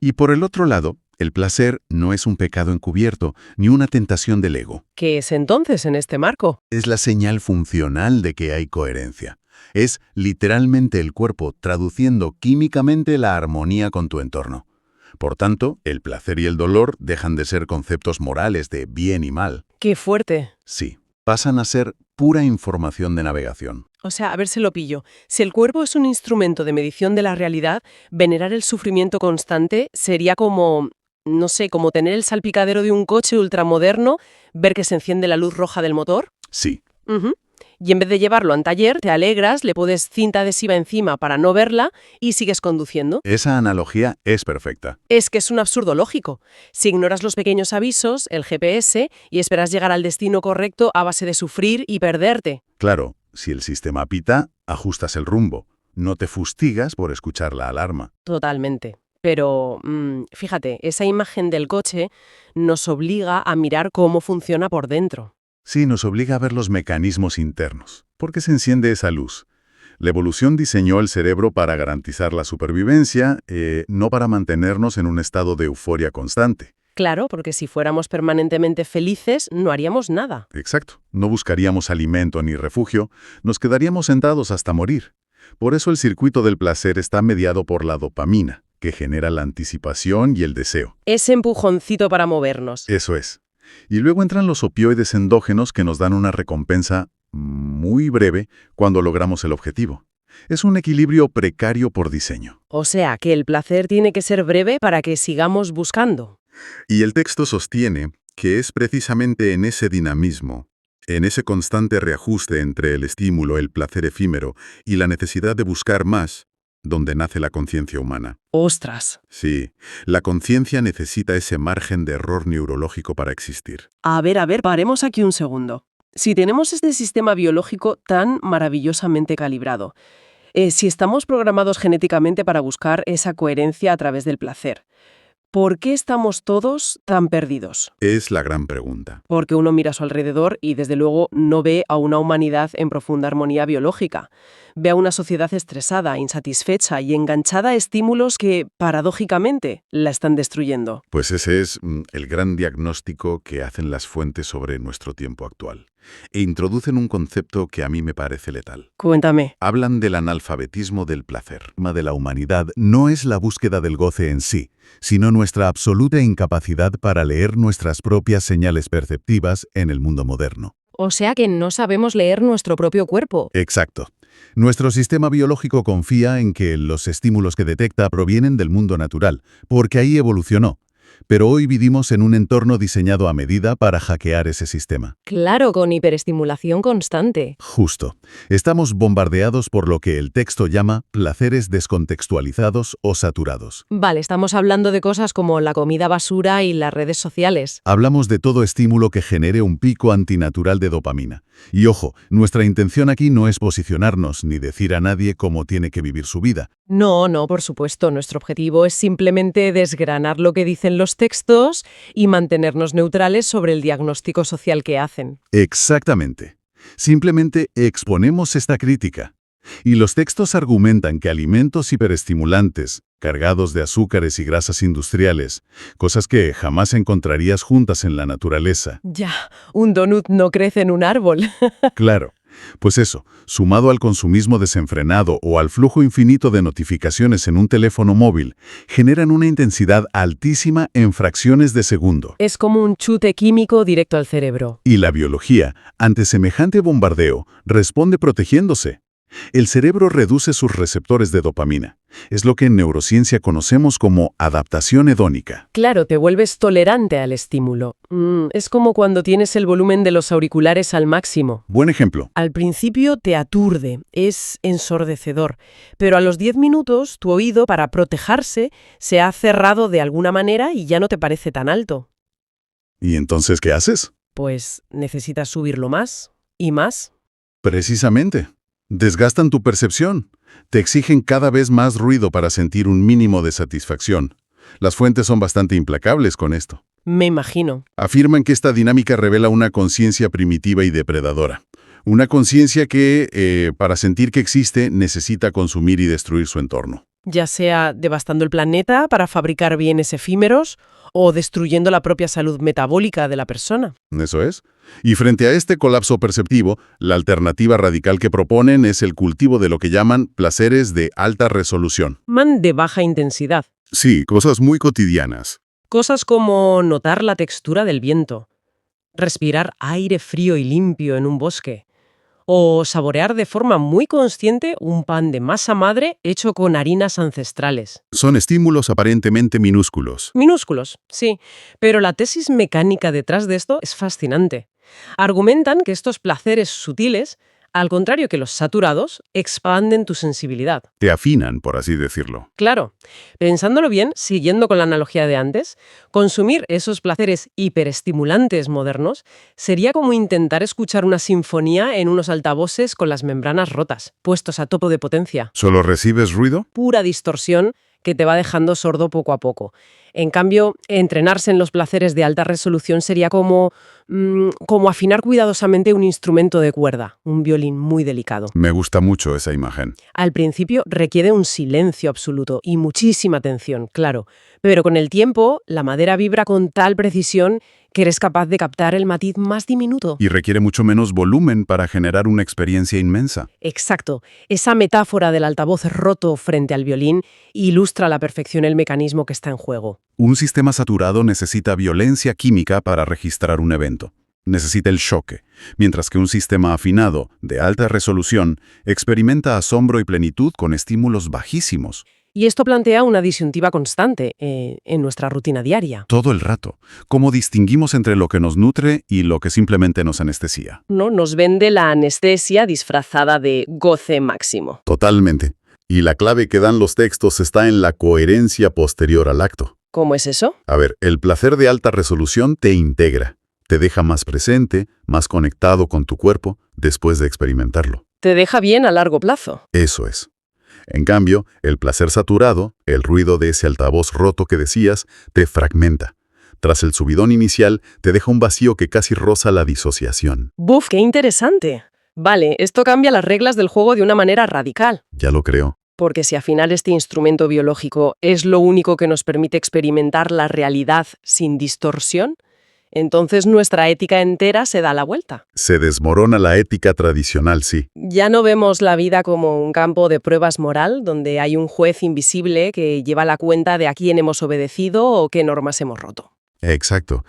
Y por el otro lado, el placer no es un pecado encubierto, ni una tentación del ego. ¿Qué es entonces en este marco? Es la señal funcional de que hay coherencia. Es literalmente el cuerpo traduciendo químicamente la armonía con tu entorno. Por tanto, el placer y el dolor dejan de ser conceptos morales de bien y mal. ¡Qué fuerte! Sí, pasan a ser pura información de navegación. O sea, a ver si lo pillo. Si el cuerpo es un instrumento de medición de la realidad, venerar el sufrimiento constante sería como, no sé, como tener el salpicadero de un coche ultramoderno, ver que se enciende la luz roja del motor. Sí, Ujú. Y en vez de llevarlo a taller, te alegras, le pones cinta adhesiva encima para no verla y sigues conduciendo. esa analogía es perfecta. Es que es un absurdo lógico. Si ignoras los pequeños avisos, el GPS, y esperas llegar al destino correcto a base de sufrir y perderte. Claro, si el sistema pita, ajustas el rumbo. No te fustigas por escuchar la alarma. Totalmente. Pero, fíjate, esa imagen del coche nos obliga a mirar cómo funciona por dentro. Sí, nos obliga a ver los mecanismos internos. ¿Por qué se enciende esa luz? La evolución diseñó el cerebro para garantizar la supervivencia, no para mantenernos en un estado de euforia constante. Claro, porque si fuéramos permanentemente felices, no haríamos nada. Exacto. No buscaríamos alimento ni refugio, nos quedaríamos sentados hasta morir. Por eso el circuito del placer está mediado por la dopamina, que genera la anticipación y el deseo. Ese empujoncito para movernos. Eso es. Y luego entran los opioides endógenos que nos dan una recompensa muy breve cuando logramos el objetivo. Es un equilibrio precario por diseño. O sea, que el placer tiene que ser breve para que sigamos buscando. Y el texto sostiene que es precisamente en ese dinamismo, en ese constante reajuste entre el estímulo, el placer efímero y la necesidad de buscar más, donde nace la conciencia humana. ¡Ostras! Sí, la conciencia necesita ese margen de error neurológico para existir. A ver, paremos aquí un segundo. Si tenemos este sistema biológico tan maravillosamente calibrado, si estamos programados genéticamente para buscar esa coherencia a través del placer, ¿por qué estamos todos tan perdidos? Es la gran pregunta. Porque uno mira a su alrededor y desde luego no ve a una humanidad en profunda armonía biológica. Ve a una sociedad estresada, insatisfecha y enganchada a estímulos que, paradójicamente, la están destruyendo. Pues ese es el gran diagnóstico que hacen las fuentes sobre nuestro tiempo actual. E introducen un concepto que a mí me parece letal. Cuéntame. Hablan del analfabetismo del placer. El tema de la humanidad no es la búsqueda del goce en sí, sino nuestra absoluta incapacidad para leer nuestras propias señales perceptivas en el mundo moderno. O sea que no sabemos leer nuestro propio cuerpo. Exacto. Nuestro sistema biológico confía en que los estímulos que detecta provienen del mundo natural, porque ahí evolucionó. Pero hoy vivimos en un entorno diseñado a medida para hackear ese sistema. Claro, con hiperestimulación constante. Justo. Estamos bombardeados por lo que el texto llama placeres descontextualizados o saturados. Vale, estamos hablando de cosas como la comida basura y las redes sociales. Hablamos de todo estímulo que genere un pico antinatural de dopamina. Y ojo, nuestra intención aquí no es posicionarnos ni decir a nadie cómo tiene que vivir su vida. No, por supuesto. Nuestro objetivo es simplemente desgranar lo que dicen los textos y mantenernos neutrales sobre el diagnóstico social que hacen. Exactamente. Simplemente exponemos esta crítica. Y los textos argumentan que alimentos hiperestimulantes, cargados de azúcares y grasas industriales, cosas que jamás encontrarías juntas en la naturaleza. Ya, un donut no crece en un árbol. Claro, pues eso, sumado al consumismo desenfrenado o al flujo infinito de notificaciones en un teléfono móvil, generan una intensidad altísima en fracciones de segundo. Es como un chute químico directo al cerebro. Y la biología, ante semejante bombardeo, responde protegiéndose. El cerebro reduce sus receptores de dopamina. Es lo que en neurociencia conocemos como adaptación hedónica. Claro, te vuelves tolerante al estímulo. Es como cuando tienes el volumen de los auriculares al máximo. Buen ejemplo. Al principio te aturde, es ensordecedor, pero a los 10 minutos tu oído, para protegerse, se ha cerrado de alguna manera y ya no te parece tan alto. ¿Y entonces qué haces? Pues necesitas subirlo más y más. Precisamente. Desgastan tu percepción. Te exigen cada vez más ruido para sentir un mínimo de satisfacción. Las fuentes son bastante implacables con esto. Me imagino. Afirman que esta dinámica revela una conciencia primitiva y depredadora. Una conciencia que, para sentir que existe, necesita consumir y destruir su entorno. Ya sea devastando el planeta para fabricar bienes efímeros o destruyendo la propia salud metabólica de la persona. ¿Eso es? Y frente a este colapso perceptivo, la alternativa radical que proponen es el cultivo de lo que llaman placeres de alta resolución. De baja intensidad. Sí, cosas muy cotidianas. Cosas como notar la textura del viento, respirar aire frío y limpio en un bosque, o saborear de forma muy consciente un pan de masa madre hecho con harinas ancestrales. Son estímulos aparentemente minúsculos. Minúsculos, sí, pero la tesis mecánica detrás de esto es fascinante. Argumentan que estos placeres sutiles, al contrario que los saturados, expanden tu sensibilidad. Te afinan, por así decirlo. Claro, pensándolo bien, siguiendo con la analogía de antes, consumir esos placeres hiperestimulantes modernos sería como intentar escuchar una sinfonía en unos altavoces con las membranas rotas, puestos a tope de potencia. ¿Solo recibes ruido? Pura distorsión que te va dejando sordo poco a poco. En cambio, entrenarse en los placeres de alta resolución sería como afinar cuidadosamente un instrumento de cuerda, un violín muy delicado. Me gusta mucho esa imagen. Al principio requiere un silencio absoluto y muchísima atención, claro, pero con el tiempo la madera vibra con tal precisión que eres capaz de captar el matiz más diminuto. Y requiere mucho menos volumen para generar una experiencia inmensa. Exacto. Esa metáfora del altavoz roto frente al violín ilustra a la perfección el mecanismo que está en juego. Un sistema saturado necesita violencia química para registrar un evento. Necesita el choque, mientras que un sistema afinado, de alta resolución, experimenta asombro y plenitud con estímulos bajísimos. Y esto plantea una disyuntiva constante en nuestra rutina diaria. Todo el rato. ¿Cómo distinguimos entre lo que nos nutre y lo que simplemente nos anestesia? ¿No? Nos vende la anestesia disfrazada de goce máximo. Totalmente. Y la clave que dan los textos está en la coherencia posterior al acto. ¿Cómo es eso? A ver, el placer de alta resolución te integra, te deja más presente, más conectado con tu cuerpo después de experimentarlo. Te deja bien a largo plazo. Eso es. En cambio, el placer saturado, el ruido de ese altavoz roto que decías, te fragmenta. Tras el subidón inicial, te deja un vacío que casi roza la disociación. ¡Buf, qué interesante! Vale, esto cambia las reglas del juego de una manera radical. Ya lo creo. Porque si afinar este instrumento biológico es lo único que nos permite experimentar la realidad sin distorsión, entonces nuestra ética entera se da la vuelta. Se desmorona la ética tradicional, sí. Ya no vemos la vida como un campo de pruebas moral, donde hay un juez invisible que lleva la cuenta de a quién hemos obedecido o qué normas hemos roto. Exacto.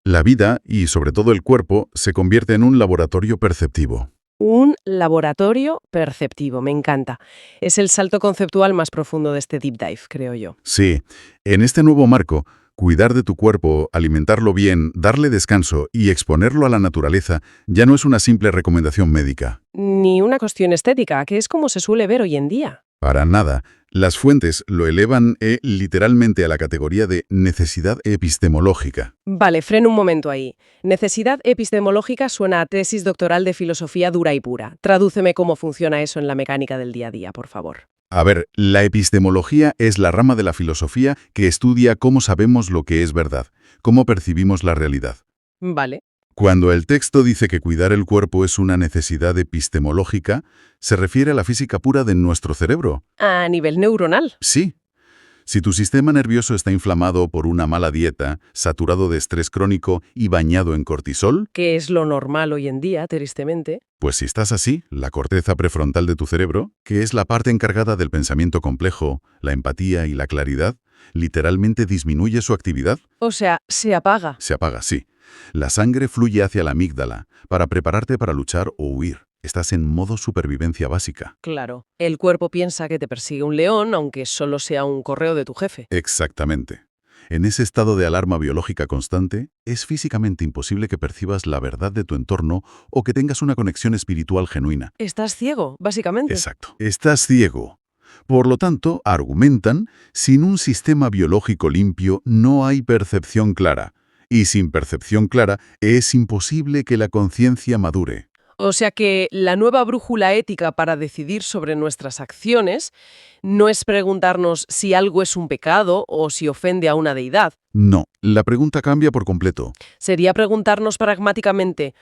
La vida, y sobre todo el cuerpo, se convierte en un laboratorio perceptivo. Un laboratorio perceptivo, me encanta. Es el salto conceptual más profundo de este deep dive, creo yo. Sí. En este nuevo marco, cuidar de tu cuerpo, alimentarlo bien, darle descanso y exponerlo a la naturaleza ya no es una simple recomendación médica. Ni una cuestión estética, que es como se suele ver hoy en día. Para nada. Las fuentes lo elevan literalmente a la categoría de necesidad epistemológica. Vale, freno un momento ahí. Necesidad epistemológica suena a tesis doctoral de filosofía dura y pura. Tradúceme cómo funciona eso en la mecánica del día a día, por favor. A ver, la epistemología es la rama de la filosofía que estudia cómo sabemos lo que es verdad, cómo percibimos la realidad. Vale. Cuando el texto dice que cuidar el cuerpo es una necesidad epistemológica, se refiere a la física pura de nuestro cerebro. A nivel neuronal. Sí. Si tu sistema nervioso está inflamado por una mala dieta, saturado de estrés crónico y bañado en cortisol, Que es lo normal hoy en día, tristemente. pues si estás así, la corteza prefrontal de tu cerebro, que es la parte encargada del pensamiento complejo, la empatía y la claridad, literalmente disminuye su actividad. O sea, se apaga. Se apaga, sí. La sangre fluye hacia la amígdala para prepararte para luchar o huir. Estás en modo supervivencia básica. Claro. El cuerpo piensa que te persigue un león, aunque solo sea un correo de tu jefe. Exactamente. En ese estado de alarma biológica constante, es físicamente imposible que percibas la verdad de tu entorno o que tengas una conexión espiritual genuina. Estás ciego, básicamente. Exacto. Estás ciego. Por lo tanto, argumentan, sin un sistema biológico limpio no hay percepción clara. Y sin percepción clara es imposible que la conciencia madure. O sea que la nueva brújula ética para decidir sobre nuestras acciones no es preguntarnos si algo es un pecado o si ofende a una deidad. No, la pregunta cambia por completo. Sería preguntarnos pragmáticamente,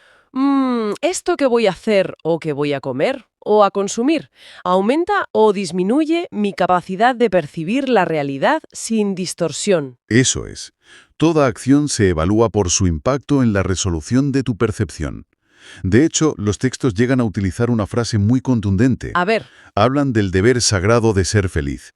¿esto que voy a hacer o que voy a comer o a consumir aumenta o disminuye mi capacidad de percibir la realidad sin distorsión? Eso es. Toda acción se evalúa por su impacto en la resolución de tu percepción. De hecho, los textos llegan a utilizar una frase muy contundente. A ver, Hablan del deber sagrado de ser feliz.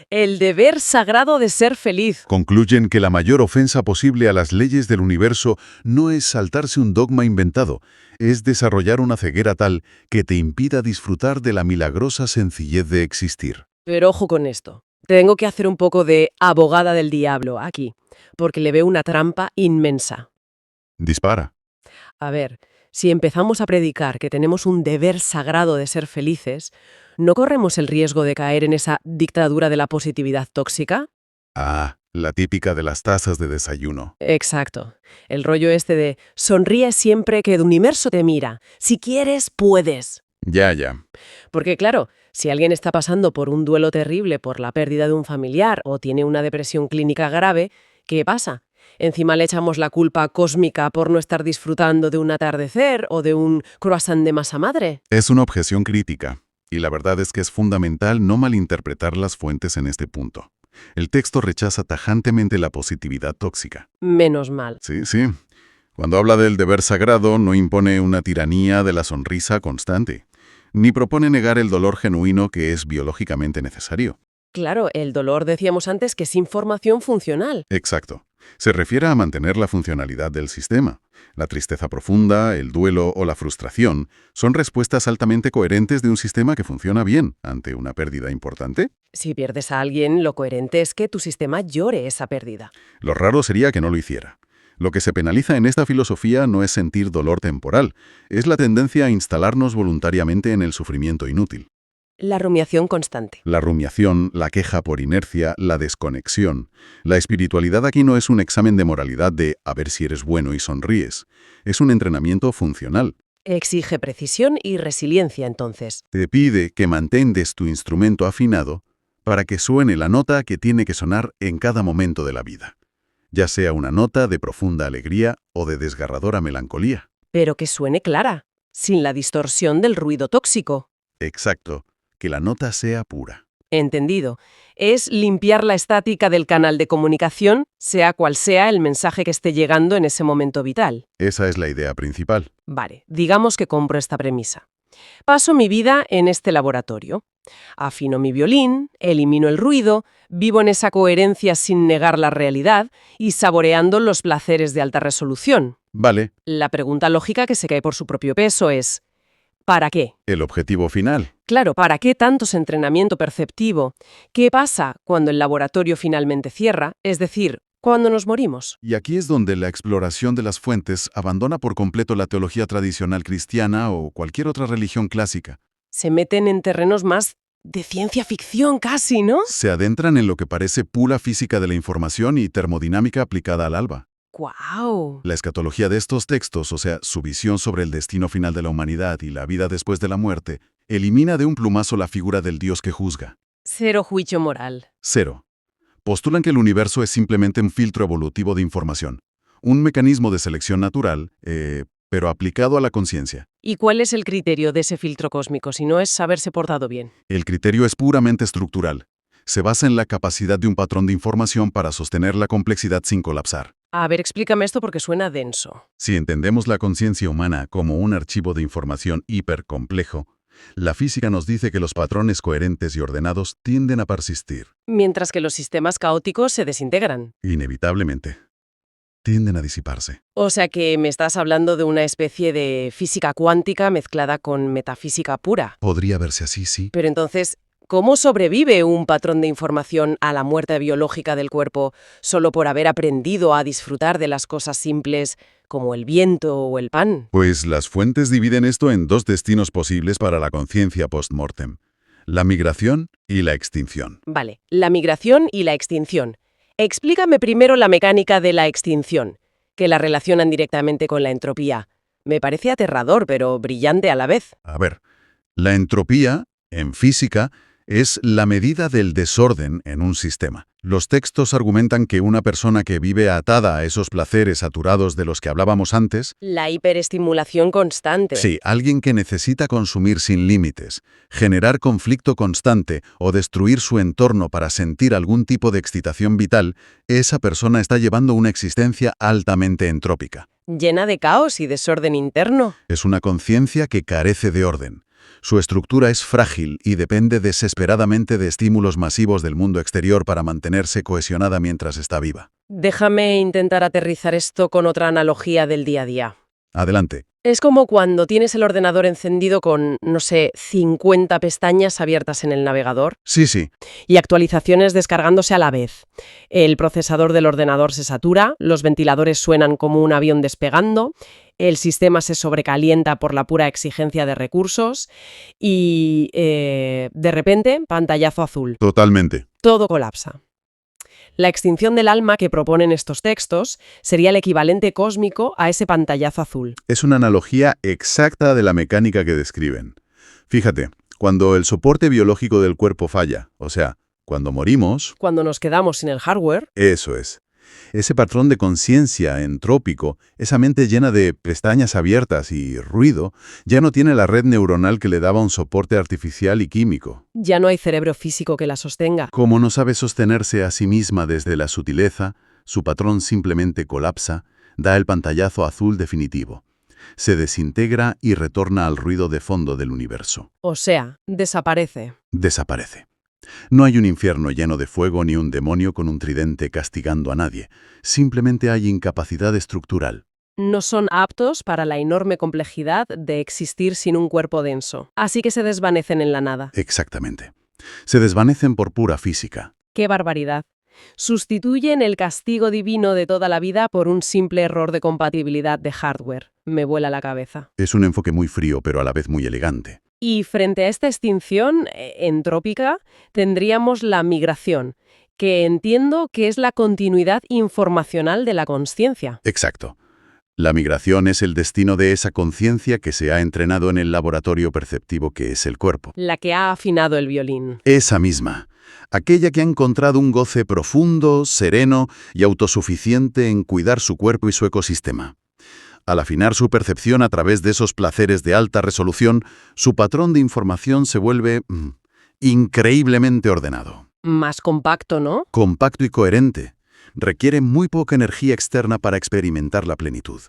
el deber sagrado de ser feliz. Concluyen que la mayor ofensa posible a las leyes del universo no es saltarse un dogma inventado, es desarrollar una ceguera tal que te impida disfrutar de la milagrosa sencillez de existir. Pero ojo con esto. Tengo que hacer un poco de abogada del diablo aquí, porque le veo una trampa inmensa. Dispara. A ver, si empezamos a predicar que tenemos un deber sagrado de ser felices, ¿no corremos el riesgo de caer en esa dictadura de la positividad tóxica? Ah, la típica de las tazas de desayuno. Exacto. El rollo este de sonríe siempre que el universo te mira. Si quieres, puedes. Ya. Porque claro, si alguien está pasando por un duelo terrible por la pérdida de un familiar o tiene una depresión clínica grave, ¿qué pasa? Encima le echamos la culpa cósmica por no estar disfrutando de un atardecer o de un croissant de masa madre. Es una objeción crítica, y la verdad es que es fundamental no malinterpretar las fuentes en este punto. El texto rechaza tajantemente la positividad tóxica. Menos mal. Sí. Cuando habla del deber sagrado, no impone una tiranía de la sonrisa constante, ni propone negar el dolor genuino que es biológicamente necesario. Claro, el dolor decíamos antes que es información funcional. Exacto. Se refiere a mantener la funcionalidad del sistema. La tristeza profunda, el duelo o la frustración son respuestas altamente coherentes de un sistema que funciona bien ante una pérdida importante. Si pierdes a alguien, lo coherente es que tu sistema llore esa pérdida. Lo raro sería que no lo hiciera. Lo que se penaliza en esta filosofía no es sentir dolor temporal, es la tendencia a instalarnos voluntariamente en el sufrimiento inútil. La rumiación constante. La rumiación, la queja por inercia, la desconexión. La espiritualidad aquí no es un examen de moralidad de a ver si eres bueno y sonríes. Es un entrenamiento funcional. Exige precisión y resiliencia, entonces. Te pide que mantengas tu instrumento afinado para que suene la nota que tiene que sonar en cada momento de la vida, ya sea una nota de profunda alegría o de desgarradora melancolía. Pero que suene clara, sin la distorsión del ruido tóxico. Exacto. Que la nota sea pura. Entendido. Es limpiar la estática del canal de comunicación, sea cual sea el mensaje que esté llegando en ese momento vital. Esa es la idea principal. Vale, digamos que compro esta premisa. Paso mi vida en este laboratorio. Afino mi violín, elimino el ruido, vivo en esa coherencia sin negar la realidad y saboreando los placeres de alta resolución. Vale. La pregunta lógica que se cae por su propio peso es ¿para qué? El objetivo final. Claro, ¿para qué tantos entrenamiento perceptivo? ¿Qué pasa cuando el laboratorio finalmente cierra? Es decir, cuando nos morimos. Y aquí es donde la exploración de las fuentes abandona por completo la teología tradicional cristiana o cualquier otra religión clásica. Se meten en terrenos más de ciencia ficción casi, ¿no? Se adentran en lo que parece pura física de la información y termodinámica aplicada al alba. ¡Guau! La escatología de estos textos, o sea, su visión sobre el destino final de la humanidad y la vida después de la muerte, Elimina de un plumazo la figura del Dios que juzga. Cero juicio moral. Cero. Postulan que el universo es simplemente un filtro evolutivo de información. Un mecanismo de selección natural, pero aplicado a la conciencia. ¿Y cuál es el criterio de ese filtro cósmico si no es haberse portado bien? El criterio es puramente estructural. Se basa en la capacidad de un patrón de información para sostener la complejidad sin colapsar. A ver, explícame esto porque suena denso. Si entendemos la conciencia humana como un archivo de información hipercomplejo, la física nos dice que los patrones coherentes y ordenados tienden a persistir. Mientras que los sistemas caóticos se desintegran. Inevitablemente. Tienden a disiparse. O sea que me estás hablando de una especie de física cuántica mezclada con metafísica pura. Podría verse así, sí. Pero entonces, ¿cómo sobrevive un patrón de información a la muerte biológica del cuerpo solo por haber aprendido a disfrutar de las cosas simples como el viento o el pan? Pues las fuentes dividen esto en dos destinos posibles para la conciencia post-mortem: la migración y la extinción. Vale, la migración y la extinción. Explícame primero la mecánica de la extinción, que la relacionan directamente con la entropía. Me parece aterrador, pero brillante a la vez. A ver, la entropía, en física, es la medida del desorden en un sistema. Los textos argumentan que una persona que vive atada a esos placeres saturados de los que hablábamos antes, La hiperestimulación constante. sí, alguien que necesita consumir sin límites, generar conflicto constante o destruir su entorno para sentir algún tipo de excitación vital, esa persona está llevando una existencia altamente entrópica. Llena de caos y desorden interno. Es una conciencia que carece de orden. Su estructura es frágil y depende desesperadamente de estímulos masivos del mundo exterior para mantenerse cohesionada mientras está viva. Déjame intentar aterrizar esto con otra analogía del día a día. Adelante. Es como cuando tienes el ordenador encendido con, no sé, 50 pestañas abiertas en el navegador Sí, sí. y actualizaciones descargándose a la vez. El procesador del ordenador se satura, los ventiladores suenan como un avión despegando, el sistema se sobrecalienta por la pura exigencia de recursos y, de repente, pantallazo azul. Totalmente. Todo colapsa. La extinción del alma que proponen estos textos sería el equivalente cósmico a ese pantallazo azul. Es una analogía exacta de la mecánica que describen. Fíjate, cuando el soporte biológico del cuerpo falla, o sea, cuando morimos, Cuando nos quedamos sin el hardware, eso es. Ese patrón de conciencia entrópico, esa mente llena de pestañas abiertas y ruido, ya no tiene la red neuronal que le daba un soporte artificial y químico. ya no hay cerebro físico que la sostenga. Como no sabe sostenerse a sí misma desde la sutileza, su patrón simplemente colapsa, da el pantallazo azul definitivo. Se desintegra y retorna al ruido de fondo del universo. O sea, desaparece. Desaparece. No hay un infierno lleno de fuego ni un demonio con un tridente castigando a nadie. Simplemente hay incapacidad estructural. No son aptos para la enorme complejidad de existir sin un cuerpo denso. Así que se desvanecen en la nada. Exactamente. Se desvanecen por pura física. ¡Qué barbaridad! Sustituyen el castigo divino de toda la vida por un simple error de compatibilidad de hardware. Me vuela la cabeza. Es un enfoque muy frío, pero a la vez muy elegante. Y frente a esta extinción entrópica, tendríamos la migración, que entiendo que es la continuidad informacional de la consciencia. Exacto. La migración es el destino de esa conciencia que se ha entrenado en el laboratorio perceptivo que es el cuerpo. La que ha afinado el violín. Esa misma. Aquella que ha encontrado un goce profundo, sereno y autosuficiente en cuidar su cuerpo y su ecosistema. Al afinar su percepción a través de esos placeres de alta resolución, su patrón de información se vuelve increíblemente ordenado. Más compacto, ¿no? Compacto y coherente. Requiere muy poca energía externa para experimentar la plenitud.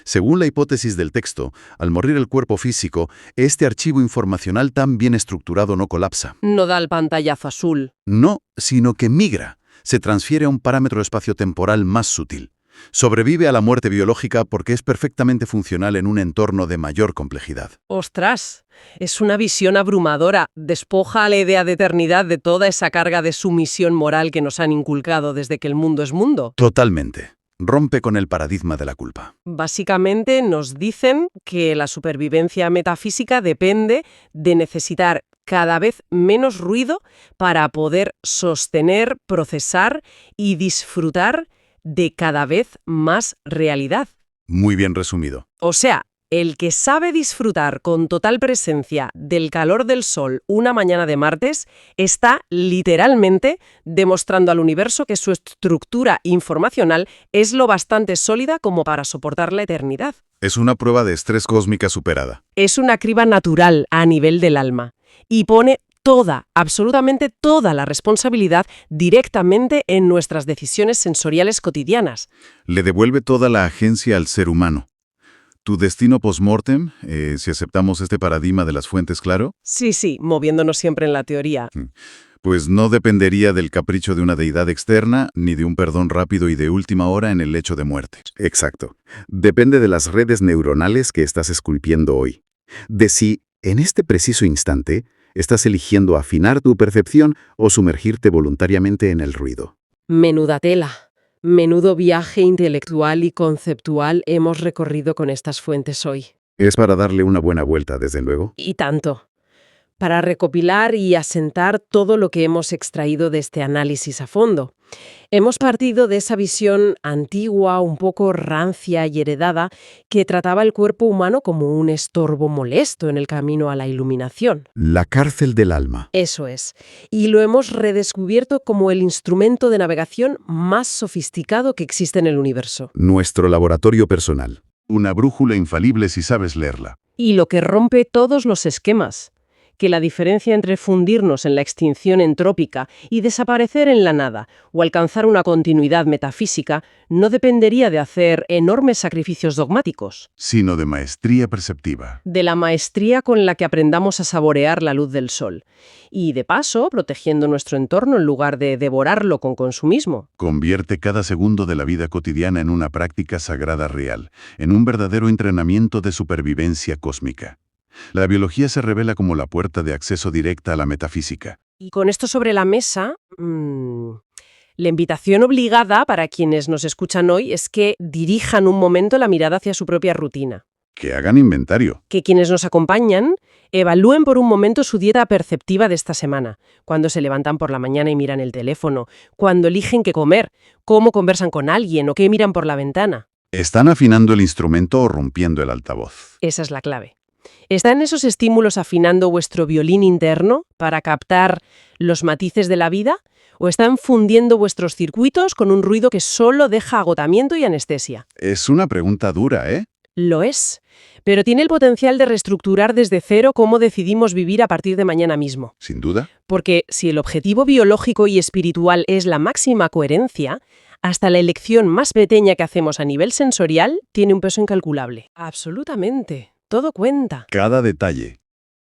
Según la hipótesis del texto, al morir el cuerpo físico, este archivo informacional tan bien estructurado no colapsa. No da el pantallazo azul. No, sino que migra, se transfiere a un parámetro espaciotemporal más sutil. Sobrevive a la muerte biológica porque es perfectamente funcional en un entorno de mayor complejidad. ¡Ostras! Es una visión abrumadora. Despoja a la idea de eternidad de toda esa carga de sumisión moral que nos han inculcado desde que el mundo es mundo. Totalmente. Rompe con el paradigma de la culpa. Básicamente nos dicen que la supervivencia metafísica depende de necesitar cada vez menos ruido para poder sostener, procesar y disfrutar de cada vez más realidad. Muy bien resumido. O sea, El que sabe disfrutar con total presencia del calor del sol una mañana de martes está literalmente demostrando al universo que su estructura informacional es lo bastante sólida como para soportar la eternidad. Es una prueba de estrés cósmica superada. Es una criba natural a nivel del alma y pone toda, absolutamente toda la responsabilidad directamente en nuestras decisiones sensoriales cotidianas. Le devuelve toda la agencia al ser humano. ¿Tu destino post-mortem, si aceptamos este paradigma de las fuentes, claro? Sí, moviéndonos siempre en la teoría. Pues no dependería del capricho de una deidad externa, ni de un perdón rápido y de última hora en el lecho de muerte. Exacto. Depende de las redes neuronales que estás esculpiendo hoy. De si, en este preciso instante, estás eligiendo afinar tu percepción o sumergirte voluntariamente en el ruido. Menuda tela. Menudo viaje intelectual y conceptual hemos recorrido con estas fuentes hoy. Es para darle una buena vuelta, desde luego. Y tanto. Para recopilar y asentar todo lo que hemos extraído de este análisis a fondo. Hemos partido de esa visión antigua, un poco rancia y heredada, que trataba el cuerpo humano como un estorbo molesto en el camino a la iluminación. La cárcel del alma. Eso es. Y lo hemos redescubierto como el instrumento de navegación más sofisticado que existe en el universo. Nuestro laboratorio personal. Una brújula infalible si sabes leerla. Y lo que rompe todos los esquemas. Que la diferencia entre fundirnos en la extinción entrópica y desaparecer en la nada o alcanzar una continuidad metafísica no dependería de hacer enormes sacrificios dogmáticos, Sino de maestría perceptiva. de la maestría con la que aprendamos a saborear la luz del sol y, de paso, protegiendo nuestro entorno en lugar de devorarlo con consumismo. Convierte cada segundo de la vida cotidiana en una práctica sagrada real, en un verdadero entrenamiento de supervivencia cósmica. La biología se revela como la puerta de acceso directa a la metafísica. Y con esto sobre la mesa, la invitación obligada para quienes nos escuchan hoy es que dirijan un momento la mirada hacia su propia rutina. Que hagan inventario. Que quienes nos acompañan evalúen por un momento su dieta perceptiva de esta semana, cuando se levantan por la mañana y miran el teléfono, cuando eligen qué comer, cómo conversan con alguien o qué miran por la ventana. ¿Están afinando el instrumento o rompiendo el altavoz? Esa es la clave. ¿Están esos estímulos afinando vuestro violín interno para captar los matices de la vida? ¿O están fundiendo vuestros circuitos con un ruido que solo deja agotamiento y anestesia? Es una pregunta dura, ¿eh? Lo es, pero tiene el potencial de reestructurar desde cero cómo decidimos vivir a partir de mañana mismo. Sin duda. Porque si el objetivo biológico y espiritual es la máxima coherencia, hasta la elección más pequeña que hacemos a nivel sensorial tiene un peso incalculable. Absolutamente. Todo cuenta. Cada detalle.